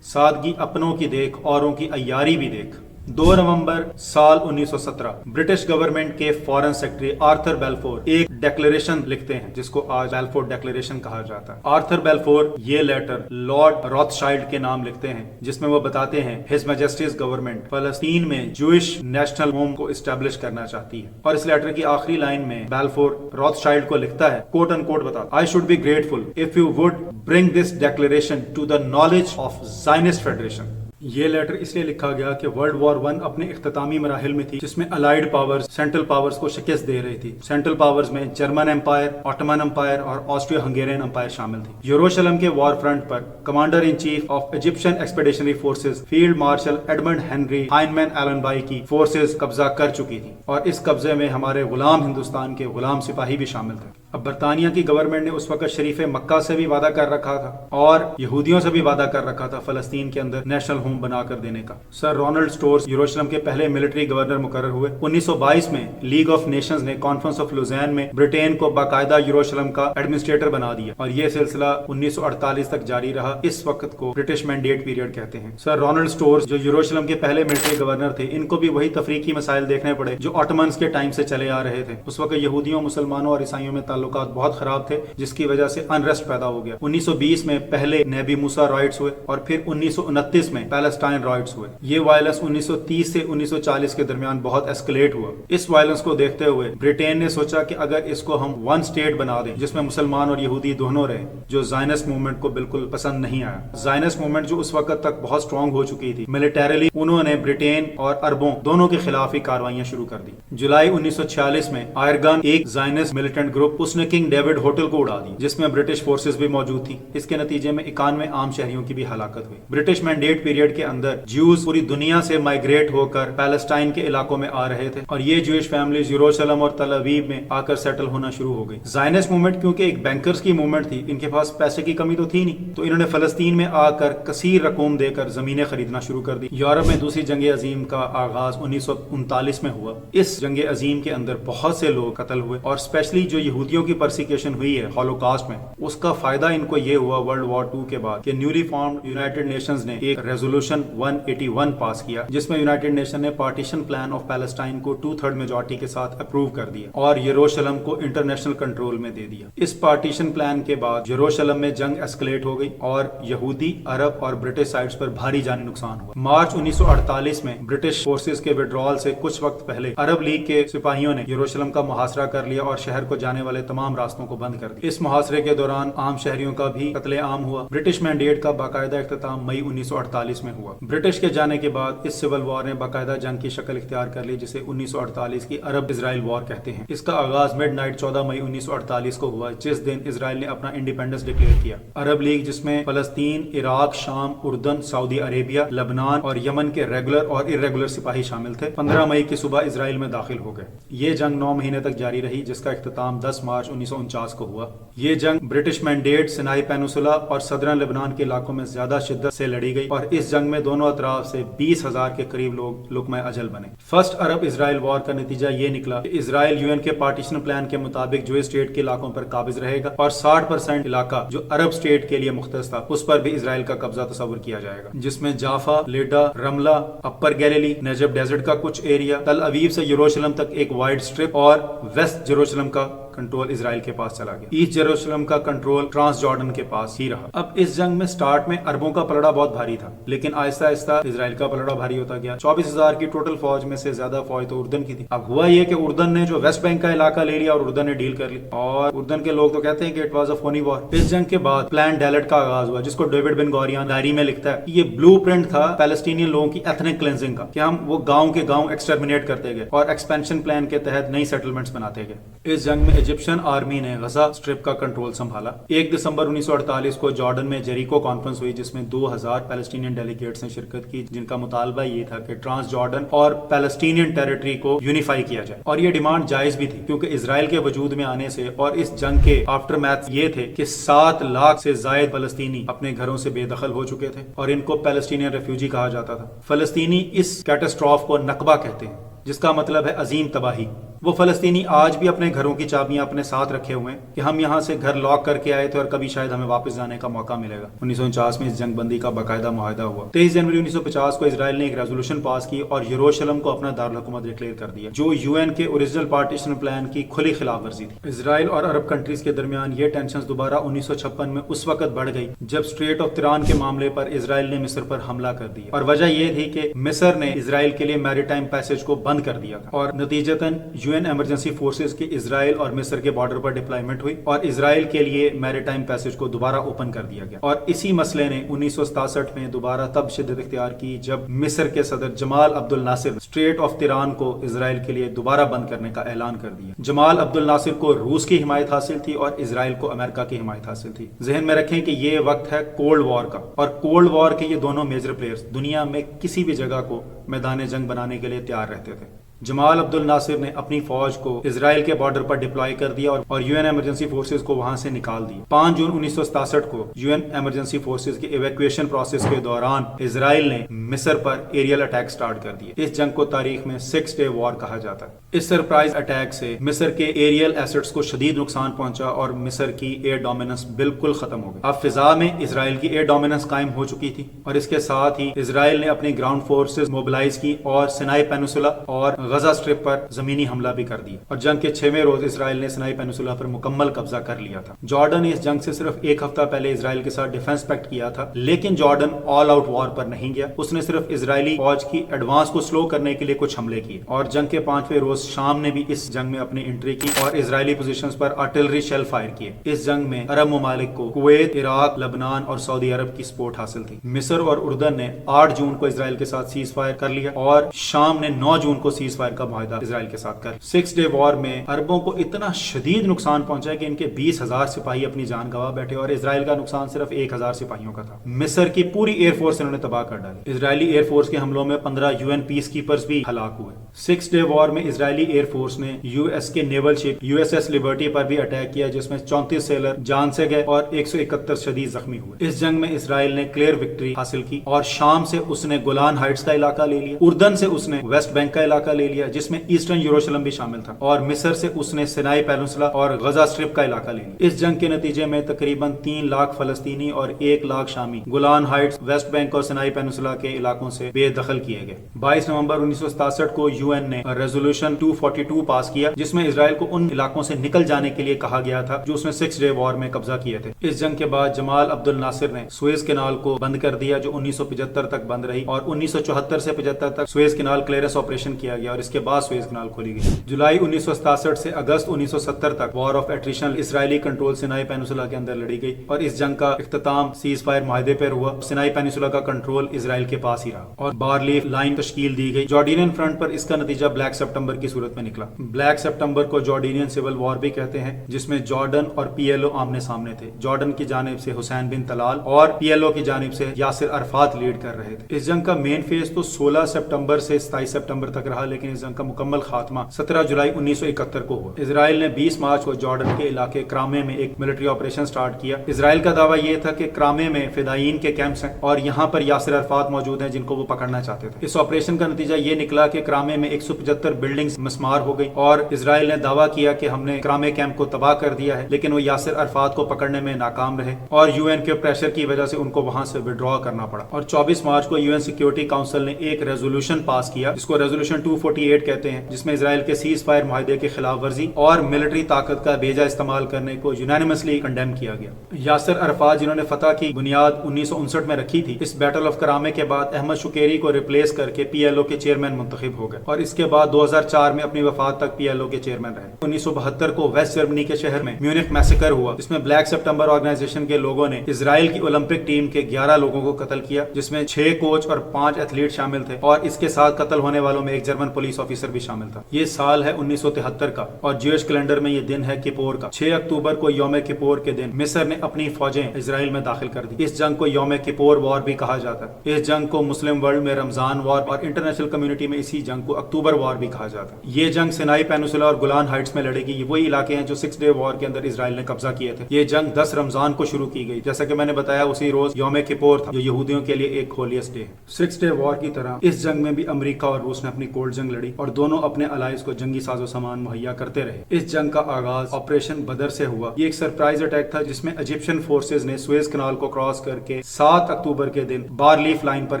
سادگی اپنوں کی دیکھ اوروں کی عیاری بھی دیکھ. 2 نومبر سال 1917 برٹش گورنمنٹ کے فارن سیکرٹری آرتھر بیلفور ایک ڈیکلیریشن لکھتے ہیں جس کو آج بیلفور ڈیکلیریشن کہا جاتا ہے. آرتھر بیلفور یہ لیٹر لارڈ روتھشائلڈ کے نام لکھتے ہیں جس میں وہ بتاتے ہیں ہز میجسٹیز گورنمنٹ فلسطین میں جوئش نیشنل ہوم کو اسٹیبلش کرنا چاہتی ہے. اور اس لیٹر کی آخری لائن میں بیلفور روتھشائلڈ کو لکھتا ہے, کوٹ ان کوٹ بتاتا, I should be grateful if you would bring this declaration to the knowledge of Zionist Federation. یہ لیٹر اس لیے لکھا گیا کہ ورلڈ وار 1 اپنے اختتامی مراحل میں تھی جس میں الائیڈ پاورز سینٹرل پاورز کو شکست دے رہی تھی. سینٹرل پاورز میں جرمن امپائر, آٹومن امپائر اور آسٹریو ہنگیرین امپائر شامل تھی. یروشلم کے وار فرنٹ پر commander in chief of Egyptian Expeditionary Forces field marshal Edmund Henry Hynman Allenby کی فورسز قبضہ کر چکی تھی, اور اس قبضے میں ہمارے غلام ہندوستان کے غلام سپاہی بھی شامل تھے. اب برطانیہ کی گورنمنٹ نے اس وقت شریف مکہ سے بھی وعدہ کر رکھا تھا اور یہودیوں سے بھی وعدہ کر رکھا تھا فلسطین کے اندر نیشنل ہوم بنا کر دینے کا. سر رونلڈ سٹورز یروشلم کے پہلے ملٹری گورنر مقرر ہوئے. 1922 میں لیگ آف نیشنز نے کانفرنس آف لوزین میں برٹین کو باقاعدہ یروشلم کا ایڈمنسٹریٹر بنا دیا, اور یہ سلسلہ 1948 تک جاری رہا. اس وقت کو برٹش مینڈیٹ پیریڈ کہتے ہیں. سر رونلڈ سٹورز جو یروشلم کے پہلے ملٹری گورنر تھے, ان کو بھی وہی تفریقی مسائل دیکھنے پڑے جو آٹومنز کے ٹائم سے چلے آ رہے تھے. اس وقت یہودیوں, مسلمانوں اور عیسائیوں میں تعلقات بہت خراب تھے جس کی وجہ سے انریسٹ پیدا ہو گیا. 1920 میں پہلے نیبی موسیٰ رائٹس ہوئے اور پھر 1929 میں پیلسٹائن رائٹس ہوئے. یہ وائلنس 1930 سے 1940 کے درمیان بہت ایسکلیٹ ہوا. اس وائلنس کو دیکھتے ہوئے برٹین نے سوچا کہ اگر اس کو ہم 1 اسٹیٹ بنا دیں جس میں مسلمان اور یہودی دونوں رہے, جو زائنسٹ موومنٹ کو بالکل پسند نہیں آیا. زائنسٹ موومنٹ جو اس وقت تک بہت اسٹرانگ ہو چکی تھی ملیٹریلی, انہوں نے برٹین اور عربوں دونوں کے خلاف ہی کاروائیاں شروع کر دی. جولائی 1946 میں آئرگن, ایک زائنسٹ ملیٹنٹ گروپ, اس نے کنگ ڈیوڈ ہوٹل کو اڑا دی جس میں برٹش فورسز بھی موجود تھی. اس کے نتیجے میں 91 عام شہریوں کی بھی ہلاکت ہوئی. برٹش مینڈیٹ پیریڈ کے اندر جیوز پوری دنیا سے مائیگریٹ ہو کر پیلسٹائن کے علاقوں میں آ رہے تھے, اور یہ جوئش فیملیز یروشلم اور تل ابیب میں آ کر سیٹل ہونا شروع ہو گئی. زائنسٹ موومنٹ کیونکہ ایک بینکرز کی موومنٹ تھی, ان کے پاس پیسے کی کمی تو تھی نہیں, تو انہوں نے فلسطین میں آ کر کثیر رقوم دے کر زمینیں خریدنا شروع کر دی. یورپ میں دوسری جنگ عظیم کا آغاز 1939 میں ہوا. اس جنگ عظیم کے اندر بہت سے لوگ قتل ہوئے, اور اسپیشلی جو یہودیوں یہودیوں کی پرسیکیوشن ہوئی ہے ہولوکاسٹ میں، اس کا فائدہ ان کو یہ ہوا ورلڈ وار 2 کے بعد کہ نیولی فارمڈ یونائٹڈ نیشنز نے ایک ریزولوشن 181 پاس کیا جس میں یونائٹڈ نیشن نے پارٹیشن پلان آف پیلسٹائن کو 2/3 میجورٹی کے ساتھ اپروو کر دیا اور یروشلم کو انٹرنیشنل کنٹرول میں دے دیا۔ اس پارٹیشن پلان کے بعد یروشلم میں جنگ ایسکلیٹ ہو گئی اور یہودی، عرب اور برٹش سائٹس پر بھاری جانی نقصان ہوا۔ مارچ 1948 میں برٹش فورسز کے وڈرال سے کچھ وقت پہلے عرب لیگ کے سپاہیوں نے یروشلم کا محاصرہ کر لیا اور شہر کو جانے والے تمام راستوں کو بند کر دیا۔ اس محاصرے کے دوران عام شہریوں کا بھی قتل عام ہوا۔ برٹش مینڈیٹ کا باقاعدہ اختتام مئی 1948 میں ہوا۔ برٹش کے جانے کے بعد اس سول وار نے باقاعدہ جنگ کی شکل اختیار کر لی جسے 1948 کی عرب اسرائیل وار کہتے ہیں۔ اس کا آغاز مڈ نائٹ 14 مئی 1948 کو ہوا جس دن اسرائیل نے اپنا انڈیپینڈنس ڈکلیئر کیا۔ عرب لیگ جس میں فلسطین، عراق، شام، اردن، سعودی عربیہ، لبنان اور یمن کے ریگولر اور ارریگولر سپاہی شامل تھے، 15 مئی کی صبح اسرائیل میں داخل ہو گئے۔ یہ جنگ 9 مہینے تک جاری رہی جس کا اختتام 10 مارچ 1949 کو ہوا۔ یہ جنگ برٹش مینڈیٹ، سینائی پیننسولا اور صدرن لبنان کے علاقوں میں زیادہ شدت سے لڑی گئی اور اس جنگ میں دونوں اطراف سے 20,000 کے قریب لوگ لقمہ اجل بنے۔ فرسٹ عرب اسرائیل وار کا نتیجہ یہ نکلا کہ اسرائیل UN کے پارٹیشن پلان کے مطابق جو اسٹیٹ کے علاقوں پر قابض رہے گا اور 60% علاقہ جو عرب اسٹیٹ کے لیے مختص تھا اس پر بھی اسرائیل کا قبضہ تصور کیا جائے گا، جس میں جافا، لیڈا، رملہ، اپر گیلیلی، نجب ڈیزرٹ کا کچھ ایریا، تل اویو سے یروشلم تک ایک وائڈ اسٹرپ اور ویسٹ یروشلم کا کنٹرول اسرائیل کے پاس چلا گیا۔ ایسٹ یروشلم کا کنٹرول ٹرانس جارڈن کے پاس ہی رہا۔ اب اس جنگ میں سٹارٹ میں عربوں کا پلڑا بہت بھاری تھا لیکن آہستہ آہستہ اسرائیل کا پلڑا بھاری ہوتا گیا۔ 24,000 کی ٹوٹل فوج میں سے زیادہ فوج تو اردن کی تھی۔ اب ہوا یہ کہ اردن نے جو ویسٹ بینک کا علاقہ لے لیا اور اردن نے ڈیل کر لی اور اردن کے لوگ تو کہتے ہیں کہ اٹ واز اے فونی وار۔ اس جنگ کے بعد پلان ڈیلٹ کا آغاز ہوا جس کو ڈیوڈ بن گوریان ڈائری میں لکھتا ہے۔ یہ بلو پرنٹ تھا پیلسٹینین لوگوں کی ایتھنک کلینزنگ کا کہ ہم وہ گاؤں کے گاؤں ایکسٹرمینیٹ کرتے گئے اور ایکسپینشن پلان کے تحت نئی سیٹلمنٹس بناتے گئے۔ اس جنگ میں ایجپشین آرمی نے غزہ اسٹرپ کا کنٹرول سنبھالا۔ 1 دسمبر 1948 کو جارڈن میں جیریکو کانفرنس ہوئی جس میں 2000 پیلسٹینین ڈیلیگیٹس نے شرکت کی جن کا مطالبہ یہ تھا کہ ٹرانس جارڈن اور پیلسٹینین ٹیریٹری کو یونیفائی کیا جائے اور یہ ڈیمانڈ جائز بھی تھی کیونکہ اسرائیل کے وجود میں آنے سے اور اس جنگ کے آفٹر میتھ یہ تھے کہ 7 لاکھ سے زائد فلسطینی اپنے گھروں سے بے دخل ہو چکے تھے اور ان کو پیلسٹینین ریفیوجی کہا جاتا تھا۔ فلسطینی اس کیٹاسٹروف کو نکبہ کہتے ہیں جس کا مطلب ہے عظیم تباہی۔ وہ فلسطینی آج بھی اپنے گھروں کی چابیاں اپنے ساتھ رکھے ہوئے ہیں کہ ہم یہاں سے گھر لاک کر کے آئے تھے اور کبھی شاید ہمیں واپس جانے کا موقع ملے گا۔ 1949 میں اس جنگ بندی کا باقاعدہ معاہدہ ہوا۔ 23 جنوری 1950 کو اسرائیل نے ایک ریزولوشن پاس کی اور یروشلم کو اپنا دارالحکومت ڈکلیئر کر دیا جو UN کے اوریجنل پارٹیشن پلان کی کھلی خلاف ورزی تھی۔ اسرائیل اور عرب کنٹریز کے درمیان یہ ٹینشنز دوبارہ 1956 میں اس وقت بڑھ گئی جب اسٹریٹ آف تیران کے معاملے پر اسرائیل نے مصر پر حملہ کر دیا اور وجہ یہ تھی کہ مصر نے اسرائیل کے لیے میری ٹائم پیسج کو بند کر دیا تھا اور نتیجتاً UN ایمرجنسی فورسز کی اسرائیل اور مصر کے بارڈر پر ڈپلائمنٹ ہوئی اور اسرائیل کے لیے میری ٹائم پیسج کو دوبارہ اوپن کر دیا گیا اور اسی مسئلے نے 1967 میں دوبارہ تب شدت اختیار کی جب مصر کے صدر جمال عبد الناصر اسٹریٹ آف تیران کو اسرائیل کے لیے دوبارہ بند کرنے کا اعلان کر دیا۔ جمال عبد الناصر کو روس کی حمایت حاصل تھی اور اسرائیل کو امریکہ کی حمایت حاصل تھی۔ ذہن میں رکھیں کہ یہ وقت ہے کولڈ وار کا اور کولڈ وار کے یہ دونوں میجر پلیئرز دنیا میں کسی بھی جگہ کو میدان جنگ بنانے کے لیے تیار رہتے تھے۔ جمال عبد الناصر نے اپنی فوج کو اسرائیل کے بارڈر پر ڈپلائی کر دیا اور UN ایمرجنسی فورسز کو وہاں سے نکال دیا۔ 5 جون 1967 کو UN ایمرجنسی فورسز کے ایویکویشن پروسیس کے دوران اسرائیل نے مصر پر ایریل اٹیک سٹارٹ کر دیا۔ اس جنگ کو تاریخ میں 6 ڈے وار کہا جاتا ہے۔ اس سرپرائز اٹیک سے مصر کے ایریل ایسٹس کو شدید نقصان پہنچا اور مصر کی ایئر ڈومیننس بالکل ختم ہو گئی۔ اب فضا میں اسرائیل کی ایئر ڈومیننس قائم ہو چکی تھی اور اس کے ساتھ ہی اسرائیل نے اپنی گراؤنڈ فورسز موبلائز کی اور سینائی پیننسولا اور غزہ اسٹرپ پر زمینی حملہ بھی کر دیا اور جنگ کے 6ویں روز اسرائیل نے سینائی پیننسولا پر مکمل قبضہ کر لیا تھا۔ جارڈن نے اس جنگ سے صرف 1 ہفتہ پہلے اسرائیل کے ساتھ ڈیفنس پیکٹ کیا تھا لیکن جارڈن آل آؤٹ وار پر نہیں گیا۔ اس نے صرف اسرائیلی فوج کی ایڈوانس کو سلو کرنے کے لیے کچھ حملے کیے اور جنگ کے 5ویں روز شام نے بھی اس جنگ میں اپنی انٹری کی اور اسرائیلی پوزیشنز پر آرٹلری شیل فائر کیے۔ اس جنگ میں عرب ممالک کو کویت، عراق، لبنان اور سعودی عرب کی سپورٹ حاصل تھی۔ مصر اور اردن نے 8 جون کو اسرائیل کے ساتھ سیز فائر کر لیا اور شام نے 9 جون کو سیز فائر کا معاہدہ اسرائیل کے ساتھ کر 6 ڈے وار میں عربوں کو اتنا شدید نقصان پہنچا کہ ان کے 20,000 سپاہی اپنی جان گنوا بیٹھے اور اسرائیل کا نقصان صرف 1,000 سپاہیوں کا تھا۔ مصر کی پوری ایئر فورس انہوں نے تباہ کر ڈالی۔ اسرائیلی ایئر فورس کے حملوں میں 15 UN پیس کیپرز بھی ہلاک ہوئے۔ 6 ڈے وار میں اسرائیلی ایئر فورس نے US کے نیول شپ USS لبرٹی پر بھی اٹیک کیا جس میں 34 سیلر جان سے گئے اور 171 شدید زخمی ہوئے۔ اس جنگ میں اسرائیل نے کلیئر وکٹری حاصل کی اور شام سے اس نے گولان ہائٹس کا علاقہ لے لیا، اردن سے اس نے ویسٹ بینک کا علاقہ لے لے لیا جس میں ایسٹرن یروشلم بھی شامل تھا، اور مصر سے اس نے سینائی پیننسولا اور غزہ اسٹرپ کا علاقہ لے لیا۔ اس جنگ کے نتیجے میں تقریباً 3 لاکھ فلسطینی اور 1 لاکھ شامی گولان ہائٹس، ویسٹ بینک اور سینائی پیننسولا کے علاقوں سے بے دخل کیے گئے۔ 22 نومبر 1967 کو UN نے ریزولوشن 242 پاس کیا جس میں اسرائیل کو ان علاقوں سے نکل جانے کے لیے کہا گیا تھا جو اس نے 6 ڈے وار میں قبضہ کیے تھے۔ اس جنگ کے بعد جمال عبد الناصر نے سوئز کینال کو بند کر دیا جو 1975 تک بند رہی، اور 1974 سے 75 تک سوئز کینال کلیئرنس آپریشن کیا گیا اور اس کے بعد سوئز کینال کھولی گئی۔ جولائی 1967 سے اگست 1970 تک وار آف ایٹریشن اسرائیلی کنٹرول سینائی پیننسولا کے اندر لڑی گئی، اور اس جنگ کا اختتام سیز فائر معاہدے پر ہوا۔ سینائی پیننسولا کا کنٹرول اسرائیل کے پاس ہی رہا اور بارلیف لائن تشکیل دی گئی۔ جارڈینین فرنٹ پر اس کا نتیجہ بلیک سپٹمبر کی صورت میں نکلا۔ بلیک سپٹمبر کو جارڈینین سول وار بھی کہتے ہیں، جس میں جارڈن اور PLO آمنے سامنے تھے۔ جارڈن کی جانب سے حسین بن طلال اور PLO کی جانب سے یاسر عرفات لیڈ کر رہے تھے۔ اس جنگ کا مین فیز تو 16 سپٹمبر سے 27 سپٹمبر تک رہا، لیکن اس جنگ کا مکمل خاتمہ 17 جولائی 1971 کو ہوا۔ اسرائیل نے 20 مارچ کو جارڈن کے علاقے کرامے میں ایک ملٹری آپریشن سٹارٹ کیا۔ اسرائیل کا دعویٰ یہ تھا کہ کرامے میں فدائیین کے کیمپس ہیں اور یہاں پر یاسر عرفات موجود ہیں جن کو وہ پکڑنا چاہتے تھے۔ اس آپریشن کا نتیجہ یہ نکلا کہ کرامے میں 175 بلڈنگز مسمار ہو گئی، اور اسرائیل نے دعویٰ کیا کہ ہم نے کرامے کیمپ کو تباہ کر دیا ہے، لیکن وہ یاسر عرفات کو پکڑنے میں ناکام رہے اور UN کے پریشر کی وجہ سے ان کو وہاں سے وڈرا کرنا پڑا۔ اور 24 مارچ کو UN سیکیورٹی کاؤنسل نے ایک ریزولوشن پاس کیا جس کو ریزولوشن 248 کہتے ہیں، جس میں اسرائیل کے سیز فائر معاہدے کی خلاف ورزی اور ملٹری طاقت کا بیجا استعمال کرنے کو یونانیمسلی کنڈیم کیا گیا۔ یاسر عرفات جنہوں نے فتح کی بنیاد 1959 میں رکھی تھی، اس بیٹل آف کرامے کے بعد احمد شکیری کو ریپلیس کر کے PLO کے چیئرمین منتخب ہو گئے، اور اس کے بعد 2004 میں اپنی وفات تک PLO کے چیئرمین رہے۔ 1972 کو ویسٹ جرمنی کے شہر میں میونخ میسیکر ہوا، جس میں بلیک سپٹمبر آرگنائزیشن کے لوگوں نے اسرائیل کی اولمپک ٹیم کے 11 لوگوں کو قتل کیا، جس میں 6 کوچ اور 5 ایتھلیٹ شامل تھے، اور اس کے ساتھ قتل ہونے والوں میں ایک جرمن پولیس آفیسر بھی شامل تھا۔ یہ سال ہے 1973 کا، اور جیوش کیلنڈر میں یہ دن ہے کپور کا۔ 6 اکتوبر کو یوم کپور کے دن مصر نے اپنی فوجیں اسرائیل میں داخل کر دی۔ اس جنگ کو یوم کپور وار بھی کہا جاتا ہے۔ اس جنگ کو مسلم ورلڈ میں رمضان وار اور انٹرنیشنل کمیونٹی میں اسی جنگ کو اکتوبر وار بھی کہا جاتا ہے۔ یہ جنگ سینائی پیننسولا اور گولان ہائٹس میں لڑے گی۔ یہ وہی علاقے ہیں جو 6 ڈے وار کے اندر اسرائیل نے قبضہ کیے تھے۔ یہ جنگ 10 رمضان کو شروع کی گئی، جیسا کہ میں نے بتایا اسی روز یوم کپور تھا جو یہودیوں کے لیے ایک ہولیسٹ ڈے ہے۔ 6 ڈے وار کی طرح اس جنگ میں بھی امریکہ اور روس نے اپنی کولڈ جنگ لڑی اور دونوں اپنے الائز کو جنگی ساز و سامان مہیا کرتے رہے۔ اس جنگ کا آغاز آپریشن بدر سے ہوا۔ یہ ایک سرپرائز اٹیک تھا جس میں ایجپشن فورسز نے سوئز کنال کو کراس کر کے 7 اکتوبر کے دن بارلیف لائن پر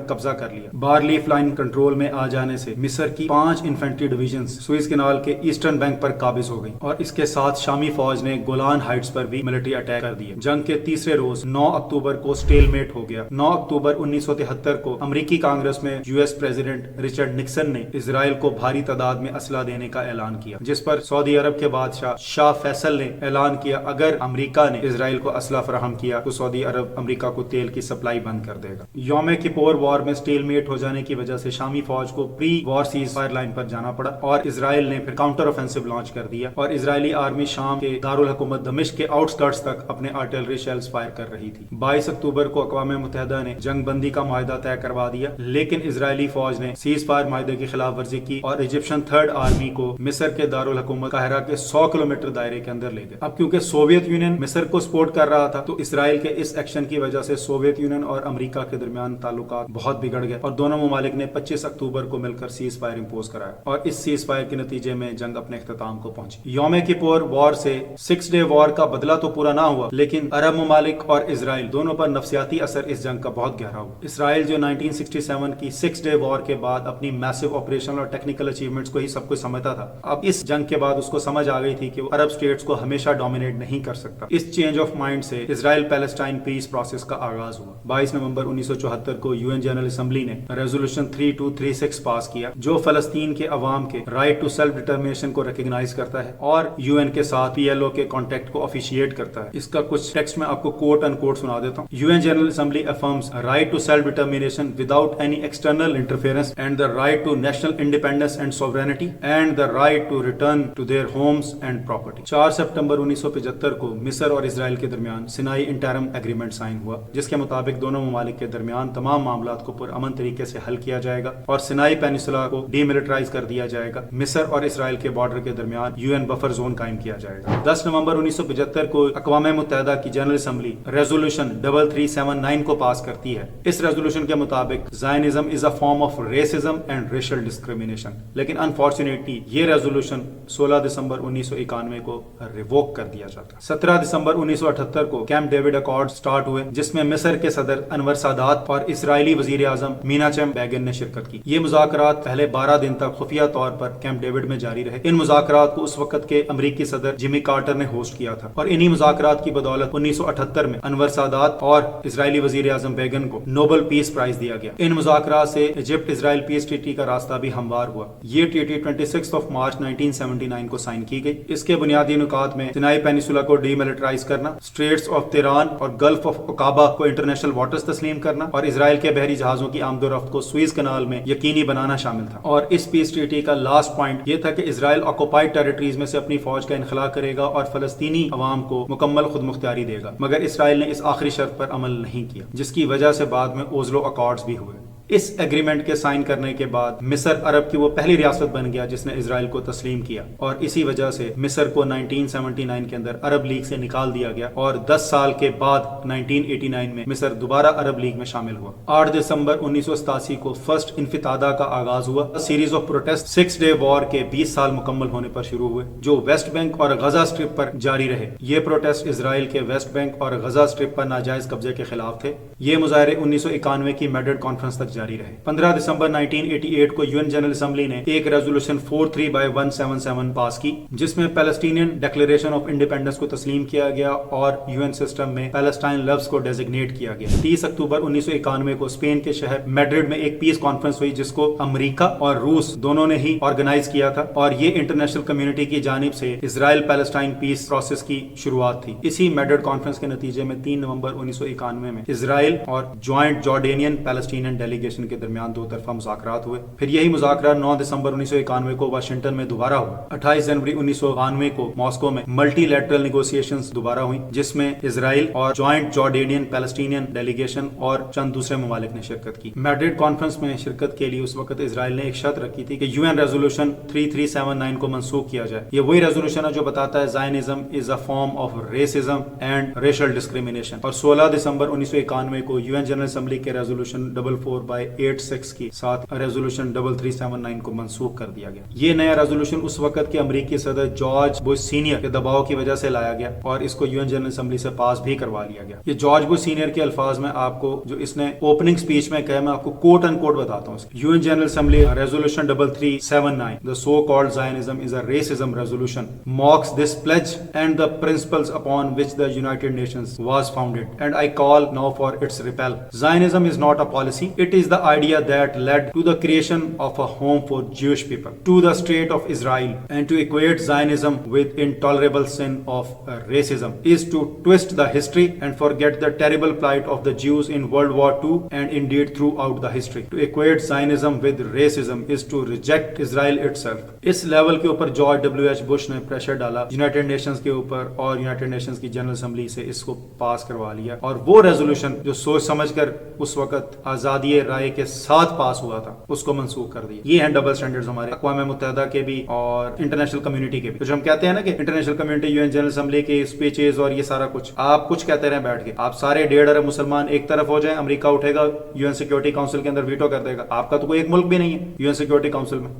قبضہ کر لیا۔ بارلیف لائن کنٹرول میں آ جانے سے مصر کی 5 انفینٹری ڈویژنز سوئز کنال کے ایسٹرن بینک پر قابض ہو گئی، اور اس کے ساتھ شامی فوج نے گولان ہائٹس پر بھی ملٹری اٹیک کر دیا۔ جنگ کے تیسرے روز 9 اکتوبر کو سٹیل میٹ ہو گیا۔ 9 اکتوبر 1973 کو امریکی کانگریس میں US پریزیڈنٹ رچرڈ نکسن نے اسرائیل کو بھاری تعداد میں اسلحہ دینے کا اعلان کیا، جس پر سعودی عرب کے بادشاہ شاہ فیصل نے اعلان کیا اگر امریکہ نے اسرائیل کو اسلحہ فراہم کیا تو سعودی عرب امریکہ کو تیل کی سپلائی بند کر دے گا۔ یوم کپور وار میں سٹیل میٹ ہو جانے کی وجہ سے شامی فوج کو پری وار سیز فائر لائن پر جانا پڑا، اور اسرائیل نے پھر کاؤنٹر آفینسو لانچ کر دیا، اور اسرائیلی آرمی شام کے دارالحکومت دمشق کے آؤٹ اسکرٹس تک اپنے آرٹلری شیلز فائر کر رہی تھی۔ 22 اکتوبر کو اقوام متحدہ نے جنگ بندی کا معاہدہ طے کروا دیا، لیکن اسرائیلی فوج نے سیز فائر معاہدے کی خلاف ورزی کی اور ایجپشن 3rd آرمی کو مصر کے دارالحکومت قاہرہ کے 100 کلومیٹر دائرے کے اندر لے گئے۔ اب کیونکہ سوویت یونین مصر کو سپورٹ کر رہا تھا تو اسرائیل کے اس ایکشن کی وجہ سے سوویت یونین اور امریکہ کے درمیان تعلقات بہت بگڑ گئے، اور دونوں ممالک نے 25 اکتوبر کو مل کر سیز فائر امپوز کرایا، اور اس سیز فائر کے نتیجے میں جنگ اپنے اختتام کو پہنچی۔ یوم کپور وار سے 6 ڈے وار کا بدلہ تو پورا نہ ہوا، لیکن عرب ممالک اور اسرائیل دونوں پر نفسیاتی اثر اس جنگ کا بہت گہرا ہوا۔ اسرائیل جو 1967 کی 6 ڈے وار کے بعد اپنی میسو آپریشنل اور ٹیکنیکل اچیومنٹس کو ہی سب کچھ سمجھتا تھا، اب اس جنگ کے بعد اس کو سمجھ آ گئی تھی کہ وہ عرب اسٹیٹس کو ہمیشہ ڈومینیٹ نہیں کر سکتا۔ اس چینج آف مائنڈ سے اسرائیل پیلسٹائن پیس پروسیس کا آغاز ہوا۔ 22 نومبر 1974 کو UN جنرل اسمبلی نے ریزولوشن 3236 پاس کیا جو فلسطین کے عوام کے رائٹ ٹو سیلف ڈٹرمنیشن کو ریکگنائز کرتا ہے اور UN کے ساتھ PLO کے کانٹیکٹ کو آفیشیٹ کرتا ہے۔ اس کا کچھ ٹیکسٹ میں آپ کو کوٹ ان کوٹ سنا دیتا ہوں۔ UN General Assembly affirms right to self determination without any external interference and the right to national independence and sovereignty and the right to return to their homes and property. 4 September 1975 کو مصر اور اسرائیل کے درمیان Sinai interim agreement sign ہوا، جس کے مطابق دونوں ممالک کے درمیان تمام معاملات کو پرامن طریقے سے حل کیا جائے گا اور سینائی پیننسولا کو ڈی ملٹرائز کر دیا جائے گا۔ مصر اور اسرائیل کے بارڈر کے درمیان UN بفر زون قائم کیا جائے گا۔ 10 نومبر 1975 کو اقوام متحدہ کی جنرل اسمبلی ریزولوشن 3379 کو پاس کرتی ہے۔ اس ریزولوشن کے مطابق Zionism is a form of racism and racial discrimination. Discrimination. لیکن انفارچونیٹلی یہ ریزولوشن 16 دسمبر 1991 کو ریووک کر دیا جاتا. 17 دسمبر 1978 کو کیمپ ڈیوڈ اکارڈ سٹارٹ ہوئے جس میں مصر کے صدر انور سادات اور اسرائیلی وزیر اعظم میناچم بیگن نے شرکت کی. یہ مذاکرات پہلے 12 دن تک خفیہ طور پر کیمپ ڈیوڈ میں جاری رہے. ان مذاکرات کو اس وقت کے امریکی صدر جمی کارٹر نے ہوسٹ کیا تھا اور انہی مذاکرات کی بدولت 1978 میں انور سادات اور اسرائیلی وزیر اعظم بیگن کو نوبل پیس پرائز دیا گیا. ان مذاکرات سے ایجپٹ اسرائیل پیس ٹریٹی کا راستہ بھی ہموار ہوا. یہ ٹریٹی 26 مارچ 1979 کو سائن کی گئی. اس کے بنیادی نکات میں سینائی پینیسولا کو ڈی ملٹرائز کرنا، اسٹریٹس آف تیران اور گلف آف عقابہ کو انٹرنیشنل واٹرز تسلیم کرنا اور اسرائیل کے بحری جہازوں کی آمد و رفت کو سوئز کنال میں یقینی بنانا شامل تھا. اور اس پیس ٹریٹی کا لاسٹ پوائنٹ یہ تھا کہ اسرائیل آکوپائڈ ٹیریٹریز میں سے اپنی فوج کا انخلا کرے گا اور فلسطینی عوام کو مکمل خود مختاری دے گا. مگر اسرائیل نے اس آخری شرط پر عمل نہیں کیا جس کی وجہ سے بعد میں اوزلو اکارڈز بھی ہوئے. اس ایگریمنٹ کے سائن کرنے کے بعد مصر عرب کی وہ پہلی ریاست بن گیا جس نے اسرائیل کو تسلیم کیا اور اسی وجہ سے مصر کو 1979 کے اندر عرب لیگ سے نکال دیا گیا اور 10 سال کے بعد 1989 میں مصر دوبارہ عرب لیگ میں شامل ہوا. 8 دسمبر 1987 کو فرسٹ انفطادہ کا آغاز ہوا. سیریز آف پروٹیسٹ 6 ڈے وار کے 20 سال مکمل ہونے پر شروع ہوئے جو ویسٹ بینک اور غزہ اسٹرپ پر جاری رہے. یہ پروٹیسٹ اسرائیل کے ویسٹ بینک اور غزہ اسٹرپ پر ناجائز قبضے کے خلاف تھے. یہ مظاہرے 1991 کی میڈرڈ کانفرنس تک جاری رہے. 15 دسمبر 1988 کو یو این جنرل اسمبلی نے ایک ریزولوشن 43/177 پاس کی جس میں پیلسٹینین ڈیکلیریشن آف انڈیپینڈنس کو تسلیم کیا گیا اور یو این سسٹم میں پیلسٹائن لفظ کو ڈیزگنیٹ کیا گیا. 30 اکتوبر 1991 کو اسپین کے شہر میڈرڈ میں ایک پیس کانفرنس ہوئی جس کو امریکہ اور روس دونوں نے ہی آرگنائز کیا تھا اور یہ انٹرنیشنل کمیونٹی کی جانب سے اسرائیل پیلسٹائن پیس پروسیس کی شروعات تھی. اسی میڈرڈ کانفرنس کے نتیجے میں 3 نومبر 1991 میں اسرائیل اور جوائنٹ جارڈینین پیلسٹینین ڈیلیگیشن کے درمیان دو طرفہ مذاکرات ہوئے. پھر یہی مذاکرات 9 دسمبر 1991 کو واشنگٹن میں دوبارہ ہوئے. 28 جنوری 1992 کو ماسکو میں ملٹی لیٹرل نیگوسیشنز دوبارہ ہوئی جس میں اسرائیل اور جوائنٹ جارڈینین پیلسٹینین ڈیلیگیشن اور چند دوسرے ممالک نے شرکت کی. میڈرڈ کانفرنس میں شرکت کے لیے اس وقت اسرائیل نے ایک شرط رکھی تھی کہ یو این ریزولوشن 3379 کو منسوخ کیا جائے. یہ وہی ریزولوشن ہے جو بتاتا ہے Zionism is a form of racism and racial discrimination. اور 16 دسمبر 1991 کو یو این جنرل اسمبلی کے ریزولوشن 44/86 کی ساتھ ریزولوشن 3379 کو منسوخ کر دیا گیا. یہ نیا ریزولوشن اس وقت کے امریکی صدر جارج بش سینئر کے دباؤ کی وجہ سے لایا گیا اور اس کو یو این جنرل اسمبلی سے پاس بھی کروا لیا گیا. یہ جارج بش سینئر کے الفاظ میں آپ کو جو اس نے اوپننگ سپیچ میں کہا میں آپ کو کوٹ اینڈ کوٹ بتاتا ہوں. U N general assembly resolution 3379 the so called Zionism is a racism resolution mocks this pledge and the principles upon which the United Nations was founded and I call now for its repeal. Zionism is not a policy, it is the idea that led to the creation of a home for Jewish people, to the state of Israel, and to equate Zionism with intolerable sin of racism is to twist the history and forget the terrible plight of the Jews in World War II and indeed throughout the history. To equate Zionism with racism is to reject Israel itself. اس level کے اوپر George W H Bush نے pressure ڈالا United Nations کے اوپر اور United Nations کی General Assembly سے اس کو پاس کروا لیا اور وہ ریزولوشن جو سوچ سمجھ کر اس وقت آزادی رائے کے ساتھ پاس ہوا تھا اس کو منسوخ کر دیا. یہ ہیں ڈبل سٹینڈرڈز ہمارے اقوام متحدہ کے بھی اور انٹرنیشنل کمیونٹی کے بھی. جو ہم کہتے ہیں نا کہ international community U N general Assembly کی اسپیچز اور یہ سارا کچھ آپ کچھ کہتے رہے بیٹھ کے آپ سارے 1.5 ارب مسلمان ایک طرف ہو جائیں امریکہ اٹھے گا یو این سیکورٹی کاؤنسل کے اندر ویٹو کر دے گا. آپ کا تو کوئی ایک ملک بھی نہیں ہے یو این سیکورٹی کاؤنسل میں.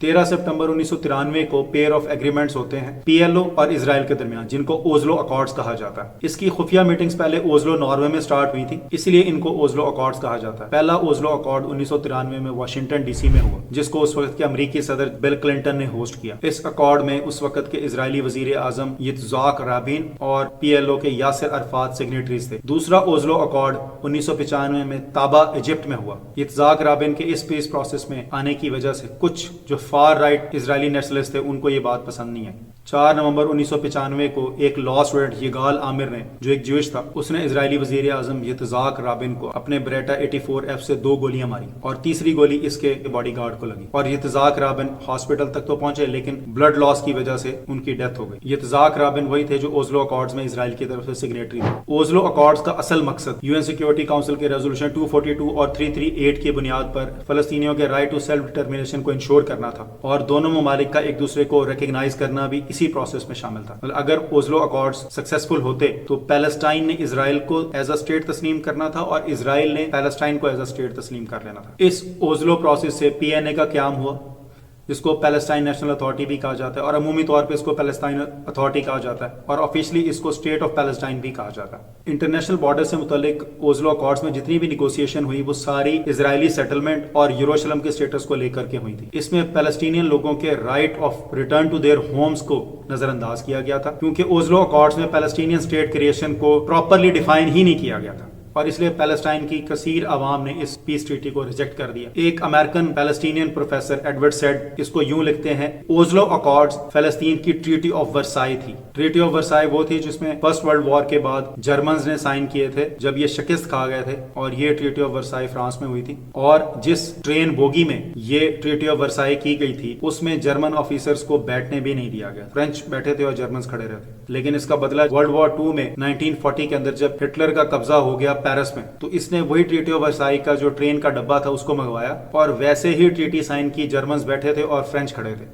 13 سپتمبر 1993 کو پیئر آف ایگریمنٹس ہوتے ہیں پی ایل او اور اسرائیل کے درمیان جن کو اوزلو اکارڈز کہا جاتا ہے. اس کی خفیہ میٹنگز پہلے اوزلو ناروے میں سٹارٹ ہوئی تھی اس لیے ان کو اوزلو اکارڈز کہا جاتا ہے. پہلا اوزلو اکارڈ 1993 میں واشنگٹن ڈی سی میں ہوا جس کو اس وقت کے امریکی صدر بل کلنٹن نے ہوسٹ کیا. اس اکارڈ میں اس وقت کے اسرائیلی وزیر اعظم یتزاک رابین اور پی ایل او کے یاسر عرفات سگنیٹریز تھے. دوسرا اوزلو اکارڈ 1995 میں تابا ایجپٹ میں ہوا. یتزاک رابین کے اس پیس پروسیس میں آنے کی وجہ سے کچھ جو فار رائٹ اسرائیلی نیشنلسٹ تھے ان کو یہ بات پسند نہیں ہے. 4 نومبر 1995 کو ایک لا اسٹوڈنٹ یگال عامر نے جو ایک جوش تھا اس نے اسرائیلی وزیر اعظم یتزاک رابن کو اپنے بریٹا 84F سے 2 گولیاں ماری اور تیسری گولی اس کے باڈی گارڈ کو لگی اور یتزاک رابن ہاسپٹل تک تو پہنچے لیکن بلڈ لاس کی وجہ سے ان کی ڈیتھ ہو گئی. یتزاک رابن وہی تھے جو اوزلو اکارڈز میں اسرائیل کی طرف سے سگنیٹری تھے. اوزلو اکارڈز کا اصل مقصد یو این سیکورٹی کاؤنسل کے ریزولوشن 242 اور 338 کی بنیاد پر فلسطینیوں کے رائٹ ٹو سیلف ڈٹرمنیشن کو انشور کرنا تھا اور دونوں ممالک کا ایک دوسرے کو ریکگنائز کرنا بھی اسی پروسیس میں شامل تھا. اگر اوزلو اکارڈز سکسیسفل ہوتے تو پیلسٹائن نے اسرائیل کو ایز اے اسٹیٹ تسلیم کرنا تھا اور اسرائیل نے پیلسٹائن کو ایز اے اسٹیٹ تسلیم کر لینا تھا. اس اوزلو پروسیس سے پی این اے کا قیام ہوا. جس کو پیلسٹائن نیشنل اتھارٹی بھی کہا جاتا ہے، اور عمومی طور پہ اس کو پیلسٹائن اتھارٹی کہا جاتا ہے، اور آفیشلی اس کو اسٹیٹ آف پیلسٹائن بھی کہا جاتا ہے۔ انٹرنیشنل بارڈر سے متعلق اوزلو اکارڈز میں جتنی بھی نیگوسیشن ہوئی وہ ساری اسرائیلی سیٹلمنٹ اور یروشلم کے اسٹیٹس کو لے کر کے ہوئی تھی۔ اس میں پیلسٹینین لوگوں کے right of return to their homes کو نظر انداز کیا گیا تھا، کیونکہ اوزلو اکارڈز میں پیلسٹینین اسٹیٹ کریشن کو پراپرلی ڈیفائن ہی نہیں کیا گیا تھا، اور اس لیے پیلسٹائن کی کثیر عوام نے اس پیس ٹریٹی کو ریجیکٹ کر دیا۔ ایک American Palestinian professor Edward Said اس کو یوں لکھتے ہیں، اوزلو اکارڈز فلسطین کی ٹریٹی آف ورسائی تھی۔ ٹریٹی آف ورسائی وہ تھی جس میں فرسٹ ورلڈ وار کے بعد جرمنز نے سائن کیے تھے جب یہ شکست کھا گئے تھے، اور یہ ٹریٹی آف ورسائی فرانس میں ہوئی تھی، اور جس ٹرین بوگی میں یہ ٹریٹی آف ورسائی کی گئی تھی اس میں جرمن آفیسرز کو بیٹھنے بھی نہیں دیا گیا، فرینچ بیٹھے تھے اور جرمنز کھڑے رہتے۔ لیکن اس کا بدلہ ورلڈ وار 2 میں 1940 کے اندر جب ہٹلر کا قبضہ ہو گیا پیرس میں، تو اس نے وہی ٹریٹی آف ورسائی کا جو ٹرین کا ڈبہ تھا اس کو منگوایا، اور ویسے ہی ٹریٹی سائن کی، جرمنز بیٹھے تھے اور فرینچ کھڑے تھے۔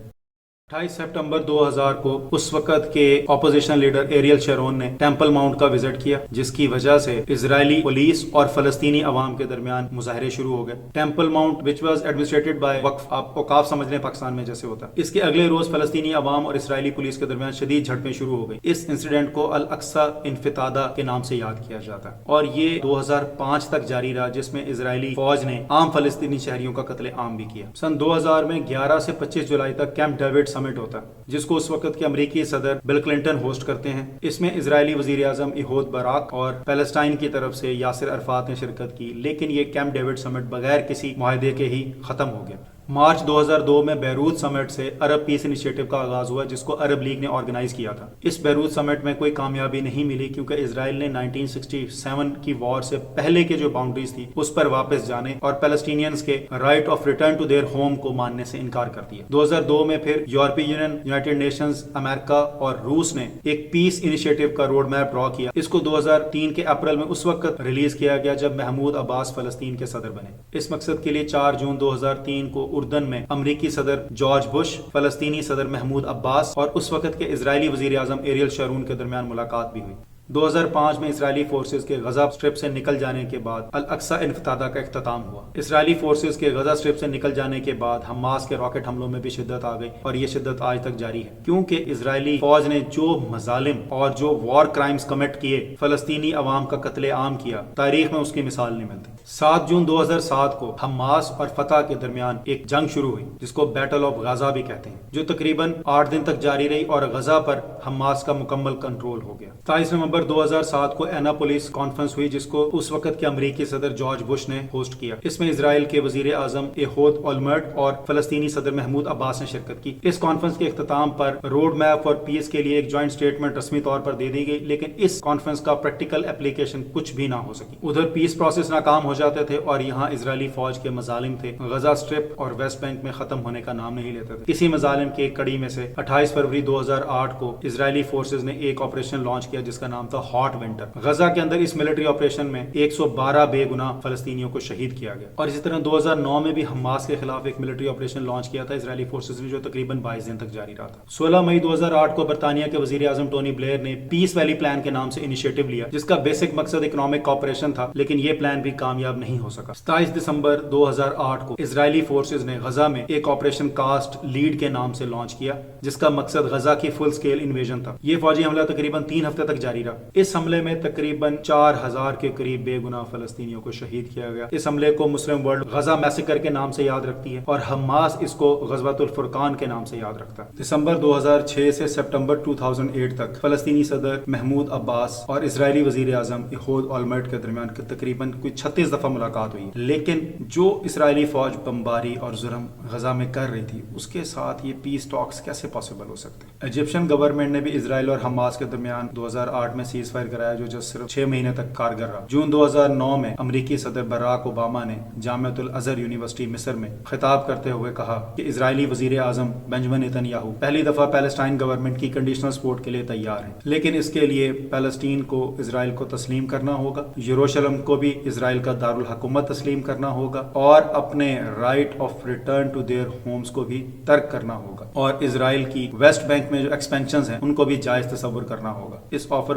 28 سپٹمبر 2000 کو اس وقت کے اپوزیشن لیڈر ایریل شیرون نے ٹیمپل ماؤنٹ کا وزٹ کیا، جس کی وجہ سے اسرائیلی پولیس اور فلسطینی عوام کے درمیان مظاہرے شروع ہو گئے۔ Temple Mount which was administered by وقف، آپ اوقاف سمجھ لیں پاکستان میں جیسے ہوتا ہے۔ اس کے اگلے روز فلسطینی عوام اور اسرائیلی پولیس کے درمیان شدید جھڑپیں شروع ہو گئی۔ اس انسیڈنٹ کو الاقصی انفطادہ کے نام سے یاد کیا جاتا ہے، اور یہ 2005 تک جاری رہا، جس میں اسرائیلی فوج نے عام فلسطینی شہریوں کا قتل عام بھی کیا۔ سن 2000 میں 11 سے 25 جولائی تک کیمپ ڈیوڈ سمٹ ہوتا ہے، جس کو اس وقت کے امریکی صدر بل کلنٹن ہوسٹ کرتے ہیں۔ اس میں اسرائیلی وزیر اعظم ایہود باراک اور پیلسٹائن کی طرف سے یاسر عرفات نے شرکت کی، لیکن یہ کیمپ ڈیوڈ سمٹ بغیر کسی معاہدے کے ہی ختم ہو گیا۔ مارچ 2002 میں بیروت سمٹ سے عرب پیس انیشیٹو کا آغاز ہوا، جس کو عرب لیگ نے آرگنائز کیا تھا۔ اس بیروت سمٹ میں کوئی کامیابی نہیں ملی، کیونکہ اسرائیل نے 1967 کی وار سے پہلے کے جو باؤنڈریز تھی اس پر واپس جانے اور پیلسٹینینز کے right of return to their home کو ماننے سے انکار کر دیا۔ 2002 میں پھر یورپی یونین، یونائٹڈ نیشنز، امریکہ اور روس نے ایک پیس انیشیٹو کا روڈ میپ ڈرا کیا۔ اس کو 2003 کے اپریل میں اس وقت ریلیز کیا گیا جب محمود عباس فلسطین کے صدر بنے۔ اس مقصد کے لیے 4 جون 2003 کو اردن میں امریکی صدر جارج بش، فلسطینی صدر محمود عباس اور اس وقت کے اسرائیلی وزیر اعظم ایریل شیرون کے درمیان ملاقات بھی ہوئی۔ 2005 میں اسرائیلی فورسز کے غزہ سٹرپ سے نکل جانے کے بعد الاقصی انفطادہ کا اختتام ہوا۔ اسرائیلی فورسز کے غزہ سٹرپ سے نکل جانے کے بعد حماس کے راکٹ حملوں میں بھی شدت آ گئی، اور یہ شدت آج تک جاری ہے، کیونکہ اسرائیلی فوج نے جو مظالم اور جو وار کرائمز کمٹ کیے، فلسطینی عوام کا قتل عام کیا، تاریخ میں اس کی مثال نہیں ملتی۔ 7 جون 2007 کو حماس اور فتح کے درمیان ایک جنگ شروع ہوئی، جس کو بیٹل آف غزہ بھی کہتے ہیں، جو تقریباً 8 دن تک جاری رہی اور غزہ پر حماس کا مکمل کنٹرول ہو گیا۔ 23 نومبر 2007 کو اینا پولیس کانفرنس ہوئی، جس کو اس وقت کے امریکی صدر جارج بش نے ہوسٹ کیا۔ اس میں اسرائیل کے وزیر اعظم ایہود اولمرٹ اور فلسطینی صدر محمود عباس نے شرکت کی۔ اس کانفرنس کے اختتام پر روڈ میپ فار پیس کے لیے ایک جوائنٹ سٹیٹمنٹ رسمی طور پر دے دی گئی، لیکن اس کانفرنس کا پریکٹیکل اپلیکیشن کچھ بھی نہ ہو سکی۔ ادھر پیس پروسیس ناکام ہو جاتے تھے، اور یہاں اسرائیلی فوج کے مظالم تھے غزہ سٹرپ اور ویسٹ بینک میں ختم ہونے کا نام نہیں لیتے تھے۔ اسی مظالم کی ایک کڑی میں سے 28 فروری 2008 کو اسرائیلی فورسز نے ایک آپریشن لانچ کیا، جس کا نام تھا ہاٹ ونٹر۔ غزہ کے اندر اس ملٹری آپریشن میں 112 بے گناہ فلسطینیوں کو شہید کیا گیا، اور اسی طرح 2009 میں بھی حماس کے خلاف ایک ملٹری آپریشن لانچ کیا تھا اسرائیلی فورسز نے، جو تقریباً 22 دن تک جاری رہا تھا۔ 16 مئی 2008 کو برطانیہ کے وزیر اعظم ٹونی بلیئر نے پیس ویلی پلان کے نام سے انیشیٹو لیا، جس کا بیسک مقصد اکنامک کوآپریشن تھا، لیکن یہ پلان بھی کامیاب نہیں ہو سکا۔ 27 دسمبر 2008 کو اسرائیلی فورسز نے غزہ میں ایک آپریشن کاسٹ لیڈ کے نام سے لانچ کیا، جس کا مقصد غزہ کی فل سکیل انویژن تھا۔ یہ فوجی حملہ تقریباً 3 ہفتے تک جاری رہا۔ اس حملے میں تقریباً 4000 کے قریب بے گناہ فلسطینیوں کو شہید کیا گیا۔ اس حملے کو مسلم ورلڈ غزہ میسیکر کے نام سے یاد رکھتی ہے، اور حماس اس کو غزوۃ الفرقان کے نام سے یاد رکھتا ہے۔ دسمبر 2006 سے سپٹمبر 2008 تک فلسطینی صدر محمود عباس اور اسرائیلی وزیر اعظم ایہود اولمرٹ کے درمیان تقریباً کوئی 36 دفعہ ملاقات ہوئی، لیکن جو اسرائیلی فوج بمباری اور ظلم غزہ میں کر رہی تھی، اس کے ساتھ یہ پیس ٹاکس کیسے پاسبل ہو سکتے ہیں؟ ایجپشن گورنمنٹ نے بھی اسرائیل اور حماس کے درمیان 2008 میں سیز فائر کرایا، جو صرف 6 مہینے تک کارگر رہا۔ جون 2009 میں امریکی صدر باراک اوباما نے جامعۃ الازہر یونیورسٹی مصر میں خطاب کرتے ہوئے کہا کہ اسرائیلی وزیر اعظم بنجمن نیتن یاہو پہلی دفعہ پیلسٹائن گورنمنٹ کی کنڈیشنل سپورٹ کے لیے تیار ہیں، لیکن اس کے لیے پیلسٹین کو اسرائیل کو تسلیم کرنا ہوگا، یروشلم کو بھی اسرائیل کا دارالحکومت تسلیم کرنا ہوگا، اور اپنے right of return to their homes کو بھی ترک کرنا ہوگا، اور اسرائیل کی ویسٹ بینک میں جو ایکسپینشنز ہیں ان کو بھی جائز تصور کرنا ہوگا۔ اس آفر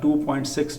$2.6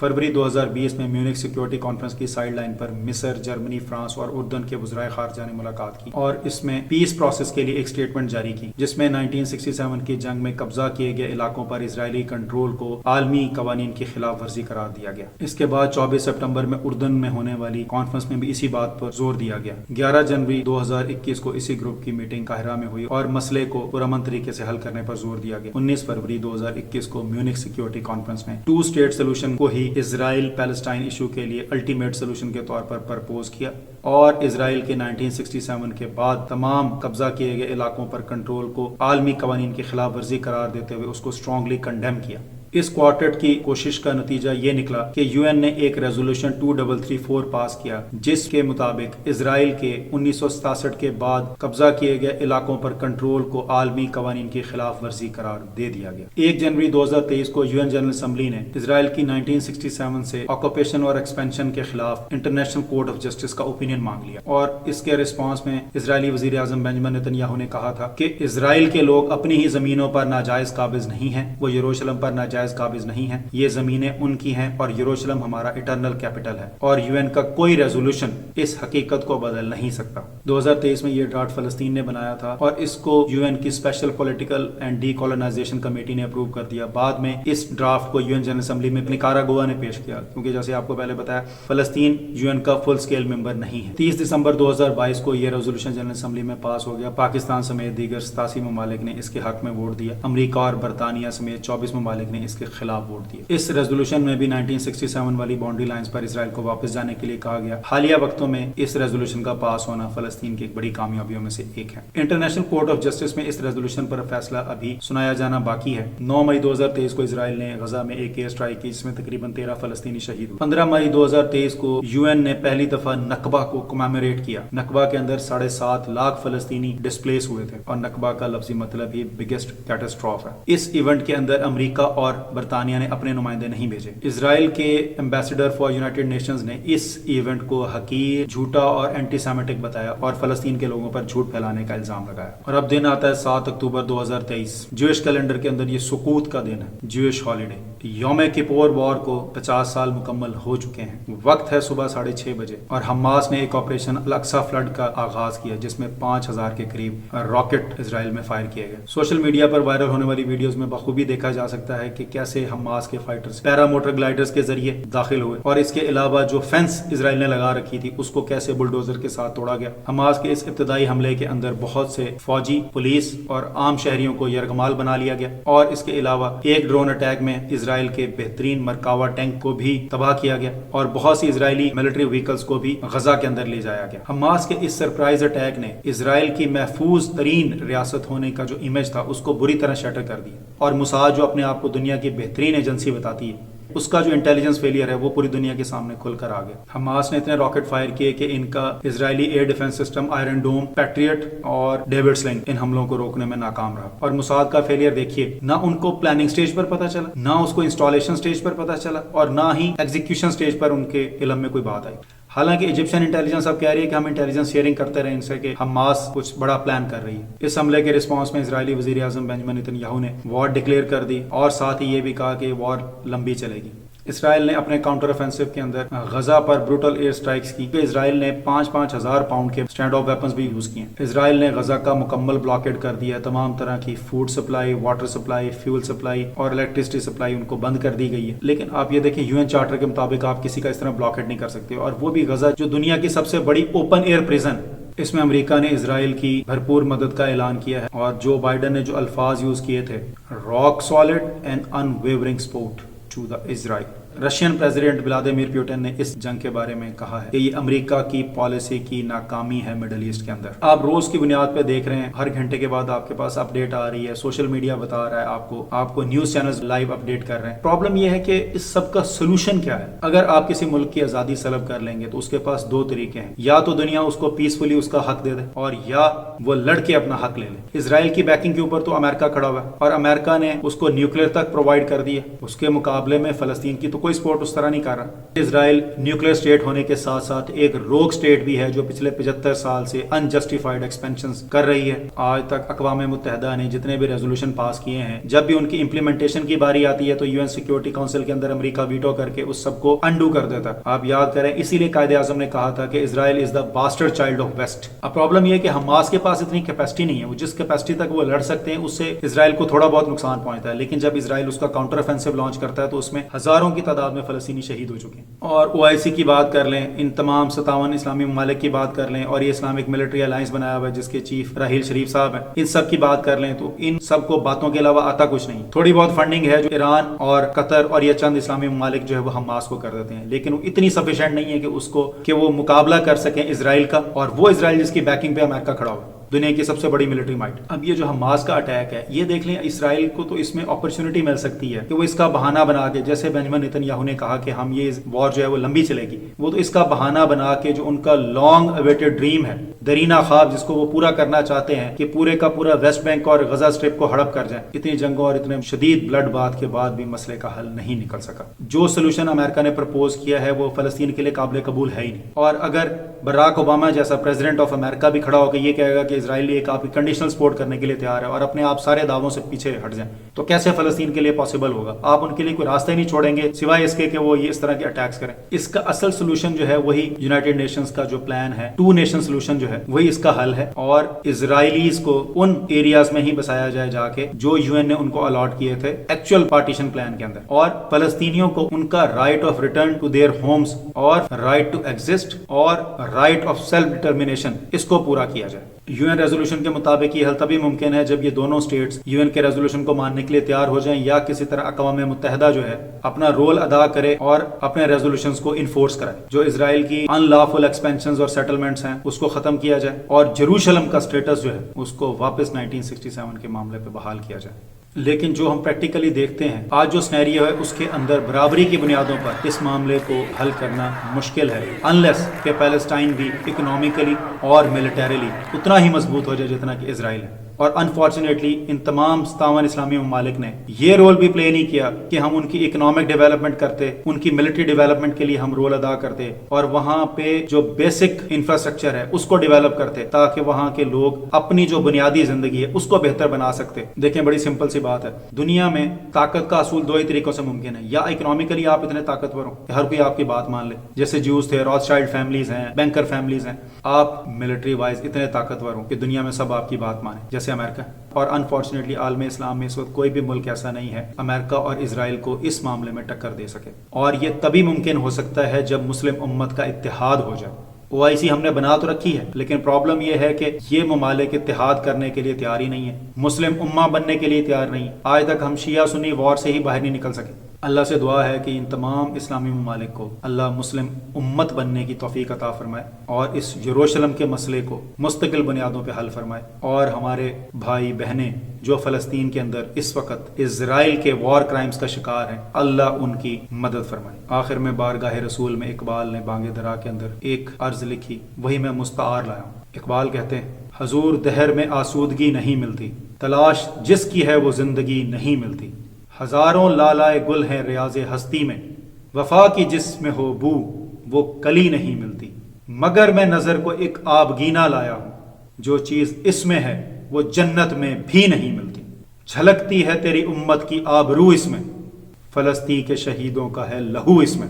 فروری 2020 میں میونک سیکیورٹی کانفرنس کی سائیڈ لائن پر مصر، جرمنی، فرانس اور اردن کے وزرائے خارجہ نے ملاقات کی اور اس میں پیس پروسیس کے لیے ایک اسٹیٹمنٹ جاری کی، جس میں 1967 کی جنگ میں قبضہ کیے گئے علاقوں پر اسرائیلی کنٹرول کو عالمی قوانین کی خلاف ورزی قرار دیا گیا۔ اس کے بعد 24 سپٹمبر میں اردن میں ہونے والی کانفرنس میں بھی اسی بات پر زور دیا گیا۔ 11 جنوری 2021 کو اسی گروپ کی میٹنگ قاہرہ میں ہوئی اور مسئلے کو پرامن طریقے سے حل کرنے پر زور دیا گیا۔ 19 فروری 2021 کو میونک سیکیورٹی کانفرنس میں 2 اسٹیٹ سولوشن کو ہی اسرائیل پیلسٹائن ایشو کے لیے الٹیمیٹ سولوشن کے طور پر پرپوز کیا اور اسرائیل کے 1967 کے بعد تمام قبضہ کیے گئے علاقوں پر کنٹرول کو عالمی قوانین کی خلاف ورزی قرار دیتے ہوئے اس کو اسٹرانگلی کنڈیم کیا۔ اس کوارٹیٹ کی کوشش کا نتیجہ یہ نکلا کہ یو این نے ایک ریزولوشن 2334 پاس کیا، جس کے مطابق اسرائیل کے 1967 کے بعد قبضہ کیے گئے علاقوں پر کنٹرول کو عالمی قوانین کی خلاف ورزی قرار دے دیا گیا۔ 1 جنوری 2023 کو یو این جنرل اسمبلی نے اسرائیل کی 1967 سے آکوپیشن اور ایکسپینشن کے خلاف انٹرنیشنل کورٹ آف جسٹس کا اوپینین مانگ لیا اور اس کے رسپانس میں اسرائیلی وزیر اعظم بنجامن نیتن یاہو نے کہا تھا کہ اسرائیل کے لوگ اپنی ہی زمینوں پر ناجائز قابض نہیں ہیں، وہ یروشلم پر ناجائز قابض نہیں ہیں، یہ زمینیں ان کی ہیں اور یروشلم ہمارا اٹرنل کیپٹل ہے اور یو این کا کوئی ریزولوشن اس حقیقت کو بدل نہیں سکتا۔ 2023 میں یہ ڈرافٹ فلسطین نے بنایا تھا اور اس کو یو این کی special political and decolonization committee نے اپروو کر دیا۔ بعد میں اس ڈرافٹ کو یو این جنرل اسمبلی میں نکاراگوا نے پیش کیا، کیونکہ جیسے آپ کو پہلے بتایا فلسطین یو این کا فل اسکیل ممبر نہیں ہے۔ 30 دسمبر 2022 کو یہ ریزولوشن جنرل اسمبلی میں پاس ہو گیا۔ پاکستان سمیت دیگر 87 ممالک نے اس کے حق میں ووٹ دیا۔ امریکہ اور برطانیہ سمیت 24 ممالک نے اس کے خلاف ووٹ دیا۔ اس ریزولوشن میں بھی 1967 والی باؤنڈری لائنز پر اسرائیل کو واپس جانے کے لیے کہا گیا۔ حالیہ وقتوں میں اس ریزولوشن کا پاس ہونا فلسطین کی ایک بڑی کامیابیوں میں سے ایک ہے۔ انٹرنیشنل کورٹ آف جسٹس میں اس ریزولوشن پر فیصلہ ابھی سنایا جانا باقی ہے۔ 9 مئی 2023 کو اسرائیل نے غزہ میں ایک ایئر اسٹرائک کی، جس میں تقریباً 13 فلسطینی شہید ہوئے۔ 15 مئی 2023 کو یو این نے پہلی دفعہ نکبہ کو کمیموریٹ کیا۔ نکبہ کے اندر 7.5 لاکھ فلسطینی ڈسپلیس ہوئے تھے اور نکبہ کا لفظی مطلب ہی بگیسٹ کیٹاسٹروف ہے۔ اس ایونٹ کے اندر امریکہ اور برطانیہ نے اپنے نمائندے نہیں بھیجے۔ اسرائیل کے ایمبیسڈر فار یونائٹڈ نیشنز نے اس ایونٹ کو حقیر، جھوٹا اور اینٹی سیمیٹک بتایا اور فلسطین کے لوگوں پر جھوٹ پھیلانے کا الزام لگایا۔ اور اب دن آتا ہے 7 اکتوبر 2023، جوئش کیلنڈر کے اندر یہ سقوط کا دن ہے، جوئش ہالیڈے۔ یوم کپور وار کو 50 سال مکمل ہو چکے ہیں۔ وقت ہے صبح 6:30 بجے اور حماس نے ایک آپریشن الاقصی فلڈ کا آغاز کیا، جس میں 5000 کے قریب راکٹ اسرائیل میں فائر کیے گئے۔ سوشل میڈیا پر وائرل ہونے والی ویڈیوز میں بخوبی دیکھا جا سکتا ہے کہ کیسے حماس کے فائٹرز پیرا موٹر گلائڈرز کے ذریعے داخل ہوئے اور اس کے علاوہ جو فینس اسرائیل نے لگا رکھی تھی اس کو کیسے بلڈوزر کے ساتھ توڑا گیا۔ حماس کے اس ابتدائی حملے کے اندر بہت سے فوجی، پولیس اور عام شہریوں کو یرغمال بنا لیا گیا اور اس کے علاوہ ایک ڈرون اٹیک میں اسرائیل کے بہترین مرکاوا ٹینک کو بھی تباہ کیا گیا اور بہت سی اسرائیلی ملٹری وہیکلز کو بھی غزہ کے اندر لے جایا گیا۔ حماس کے اس سرپرائز اٹیک نے اسرائیل کی محفوظ ترین ریاست ہونے کا جو امیج تھا اس کو بری طرح شیٹر کر دیا اور موساد جو اپنے آپ کو دنیا کی بہترین ایجنسی بتاتی ہے، اس کا جو انٹیلیجنس فیلئر ہے وہ پوری دنیا کے سامنے کھل کر آ گیا۔ حماس نے اتنے راکٹ فائر کیے کہ ان کا اسرائیلی air defence system Iron Dome, patriot اور ڈیوڈ سلنگ ان حملوں کو روکنے میں ناکام رہا۔ اور موساد کا فیلئر دیکھیے، نہ ان کو پلاننگ سٹیج پر پتہ چلا، نہ اس کو انسٹالیشن سٹیج پر پتہ چلا اور نہ ہی ایگزیکیوشن سٹیج پر ان کے علم میں کوئی بات آئی۔ حالانکہ ایجپشن انٹیلیجنس اب کہہ رہی ہے کہ ہم انٹیلیجنس شیئرنگ کرتے رہے ان سے کہ حماس کچھ بڑا پلان کر رہی ہے۔ اس حملے کے رسپانس میں اسرائیلی وزیر اعظم بنجامن نیتن یاہو نے وار ڈکلیئر کر دی اور ساتھ ہی یہ بھی کہا کہ وار لمبی چلے گی۔ اسرائیل نے اپنے کاؤنٹر آفینسو کے اندر غزہ پر بروٹل ایئر سٹرائکس کی۔ اسرائیل نے 5,000 پاؤنڈ کے سٹینڈ آف ویپنز بھی یوز کیے۔ اسرائیل نے غزہ کا مکمل بلاکیڈ کر دیا، تمام طرح کی food supply, water supply, fuel supply اور الیکٹرسٹی سپلائی ان کو بند کر دی گئی ہے۔ لیکن آپ یہ دیکھیں، یو این چارٹر کے مطابق آپ کسی کا اس طرح بلاکیڈ نہیں کر سکتے، اور وہ بھی غزہ جو دنیا کی سب سے بڑی اوپن ایئر پریزن۔ اس میں امریکہ نے اسرائیل کی بھرپور مدد کا اعلان کیا ہے اور جو بائیڈن نے جو الفاظ یوز کیے تھے، rock solid and unwavering support to the اسرائیل۔ رشین پریزیڈنٹ ولادیمیر پوٹن نے اس جنگ کے بارے میں کہا ہے کہ یہ امریکہ کی پالیسی کی ناکامی ہے مڈل ایسٹ کے اندر۔ آپ روز کی بنیاد پہ دیکھ رہے ہیں، ہر گھنٹے کے بعد آپ کے پاس اپ ڈیٹ آ رہی ہے، سوشل میڈیا بتا رہا ہے آپ کو نیوز چینلز لائیو اپ ڈیٹ کر رہے ہیں۔ پرابلم یہ ہے کہ اس سب کا سولوشن کیا ہے؟ اگر آپ کسی ملک کی آزادی سلب کر لیں گے تو اس کے پاس 2 طریقے ہیں، یا تو دنیا اس کو پیسفلی اس کا حق دے دے اور یا وہ لڑ کے اپنا حق لے لے۔ اسرائیل کی بیکنگ کے اوپر تو امریکہ کھڑا ہوا ہے اور امریکہ نے اس کو نیوکلیر تک پرووائڈ کر دیا، اس کے مقابلے میں فلسطین کی تو کوئی سپورٹ اس طرح نہیں کر رہا۔ اسرائیل نیوکلیر اسٹیٹ ہونے کے ساتھ ساتھ ایک روگ اسٹیٹ بھی ہے جو پچھلے 75 سال سے انجسٹیفائڈ ایکسپینشنز کر رہی ہے۔ آج تک اقوام متحدہ نے جتنے بھی ریزولوشن پاس کیے ہیں، جب بھی ان کی امپلیمنٹیشن کی باری آتی ہے تو یو این سیکورٹی کونسل کے اندر امریکہ ویٹو کر کے اس سب کو انڈو کر دیتا ہے۔ آپ یاد کریں، اسی لیے قائد اعظم نے کہا تھا کہ اسرائیل از دا باسٹرڈ چائلڈ آف ویسٹ۔ اب پرابلم یہ ہے کہ حماس کے پاس اتنی کیپیسٹی نہیں ہے، وہ جس کیپیسٹی تک وہ لڑ سکتے ہیں اس سے اسرائیل کو تھوڑا بہت نقصان پہنچتا ہے، لیکن جب اسرائیل اس کا کاؤنٹر افینسو لانچ کرتا ہے تو اس میں ہزاروں کی تعداد میں فلسطینی شہید ہو چکے ہیں۔ اور OIC کی بات کر لیں، ان تمام 57 اسلامی ممالک کی بات کر لیں، اور یہ اسلامک ملٹری الائنس بنایا ہوا ہے جس کے چیف راحیل شریف صاحب ہیں، ان سب کی بات کر لیں تو ان سب کو باتوں کے علاوہ آتا کچھ نہیں۔ تھوڑی بہت فنڈنگ ہے جو ایران اور قطر اور یہ چند اسلامی ممالک جو ہے وہ حماس کو کر دیتے ہیں، لیکن وہ اتنی سفیشینٹ نہیں ہے کہ اس کو کہ وہ مقابلہ کر سکیں اسرائیل کا، اور وہ اسرائیل جس کی بیکنگ پہ امریکہ کھڑا ہوا، دنیا کی سب سے بڑی ملٹری مائٹ۔ اب یہ جو حماس کا اٹیک ہے، یہ دیکھ لیں، اسرائیل کو تو اس میں اپرچونٹی مل سکتی ہے کہ وہ اس کا بہانہ بنا کے، جیسے بنجمن نیتن یاہو نے کہا کہ ہم یہ وار جو ہے وہ لمبی چلے گی، وہ تو اس کا بہانہ بنا کے جو ان کا لانگ اویٹڈ ڈریم ہے، درینہ خواب جس کو وہ پورا کرنا چاہتے ہیں کہ پورے کا پورا ویسٹ بینک اور غزہ اسٹرپ کو ہڑپ کر جائیں، اتنی جنگوں اور اتنے شدید بلڈ بات کے بعد بھی مسئلے کا حل نہیں نکل سکا۔ جو سولوشن امریکہ نے پرپوز کیا ہے وہ فلسطین کے لیے قابل قبول ہے ہی نہیں، اور اگر براک اوباما جیسا پریزیڈنٹ آف امریکہ بھی کھڑا ہو کے یہ کہے گا کہ اسرائیل ایک آپ کی کنڈیشنل سپورٹ کرنے کے لیے تیار ہے اور اپنے آپ سارے دعووں سے پیچھے ہٹ جائیں، تو کیسے فلسطین کے لیے پاسبل ہوگا؟ آپ ان کے لیے کوئی راستہ ہی نہیں چھوڑیں گے سوائے اس کے کہ وہ یہ اس طرح کے اٹیکس کریں۔ اس کا اصل سولوشن جو ہے وہی یونائٹڈ نیشنز کا جو پلان ہے، 2 نیشن سولوشن جو ہے وہی اس کا حل ہے، اور اسرائیلیز کو ان ایریاز میں ہی بسایا جائے جا کے جو UN نے ان کو الاٹ کیے تھے ایکچوئل پارٹیشن پلان کے اندر، اور فلسطینیوں کو ان کا right of return to their homes اور رائٹ ٹو ایگزسٹ اور رائٹ آف سیلف ڈٹرمنیشن اس کو پورا کیا جائے۔ UN ریزولوشن کے مطابق یہ حل تبھی ممکن ہے جب یہ دونوں سٹیٹس UN کے ریزولوشن کو ماننے کے لیے تیار ہو جائیں، یا کسی طرح اقوام متحدہ جو ہے اپنا رول ادا کرے اور اپنے ریزولوشنز کو انفورس کرائے، جو اسرائیل کی ان لافل ایکسپینشنز اور سیٹلمنٹس ہیں اس کو ختم کیا جائے، اور جیروشلم کا سٹیٹس جو ہے اس کو واپس 1967 کے معاملے پہ بحال کیا جائے۔ لیکن جو ہم پریکٹیکلی دیکھتے ہیں آج جو سینیریو ہے اس کے اندر برابری کی بنیادوں پر اس معاملے کو حل کرنا مشکل ہے، انلیس کہ پیلسٹائن بھی اکنامکلی اور ملیٹریلی اتنا ہی مضبوط ہو جائے جتنا کہ اسرائیل ہے۔ اور انفارچونیٹلی ان تمام 57 اسلامی ممالک نے یہ رول بھی پلے نہیں کیا کہ ہم ان کی اکنامک ڈیولپمنٹ کرتے، ان کی ملٹری ڈیولپمنٹ کے لیے ہم رول ادا کرتے، اور وہاں پہ جو بیسک انفراسٹرکچر ہے اس کو ڈیولپ کرتے تاکہ وہاں کے لوگ اپنی جو بنیادی زندگی ہے اس کو بہتر بنا سکتے۔ دیکھیں، بڑی سمپل سی بات ہے، دنیا میں طاقت کا اصول 2 ہی طریقوں سے ممکن ہے، یا اکنامکلی آپ اتنے طاقتور ہوں کہ ہر کوئی آپ کی بات مان لے، جیسے جیوز تھے، راتھ چائلڈ فیملیز ہیں، بینکر فیملیز ہیں، آپ ملٹری وائز اتنے طاقتور ہوں کہ دنیا میں سب آپ کی بات مانیں، جیسے امریکہ۔ اور انفارچونیٹلی عالم اسلام میں اس وقت کوئی بھی ملک ایسا نہیں ہے امریکہ اور اسرائیل کو اس معاملے میں ٹکر دے سکے، اور یہ تبھی ممکن ہو سکتا ہے جب مسلم امت کا اتحاد ہو جائے۔ OIC ہم نے بنا تو رکھی ہے، لیکن پرابلم یہ ہے کہ یہ ممالک اتحاد کرنے کے لیے تیار ہی نہیں ہے، مسلم امہ بننے کے لیے تیار نہیں۔ آج تک ہم شیعہ سنی وار سے ہی باہر نہیں نکل سکے۔ اللہ سے دعا ہے کہ ان تمام اسلامی ممالک کو اللہ مسلم امت بننے کی توفیق عطا فرمائے، اور اس یروشلم کے مسئلے کو مستقل بنیادوں پہ حل فرمائے، اور ہمارے بھائی بہنیں جو فلسطین کے اندر اس وقت اسرائیل کے وار کرائمز کا شکار ہیں، اللہ ان کی مدد فرمائے۔ آخر میں بارگاہ رسول میں اقبال نے بانگ درا کے اندر ایک عرض لکھی، وہی میں مستعار لایا ہوں۔ اقبال کہتے ہیں، حضور دہر میں آسودگی نہیں ملتی، تلاش جس کی ہے وہ زندگی نہیں ملتی، ہزاروں لالائے گل ہیں ریاض ہستی میں، وفا کی جس میں ہو بو وہ کلی نہیں ملتی، مگر میں نظر کو ایک آبگینہ لایا ہوں، جو چیز اس میں ہے وہ جنت میں بھی نہیں ملتی، جھلکتی ہے تیری امت کی آبرو اس میں، فلسطین کے شہیدوں کا ہے لہو اس میں۔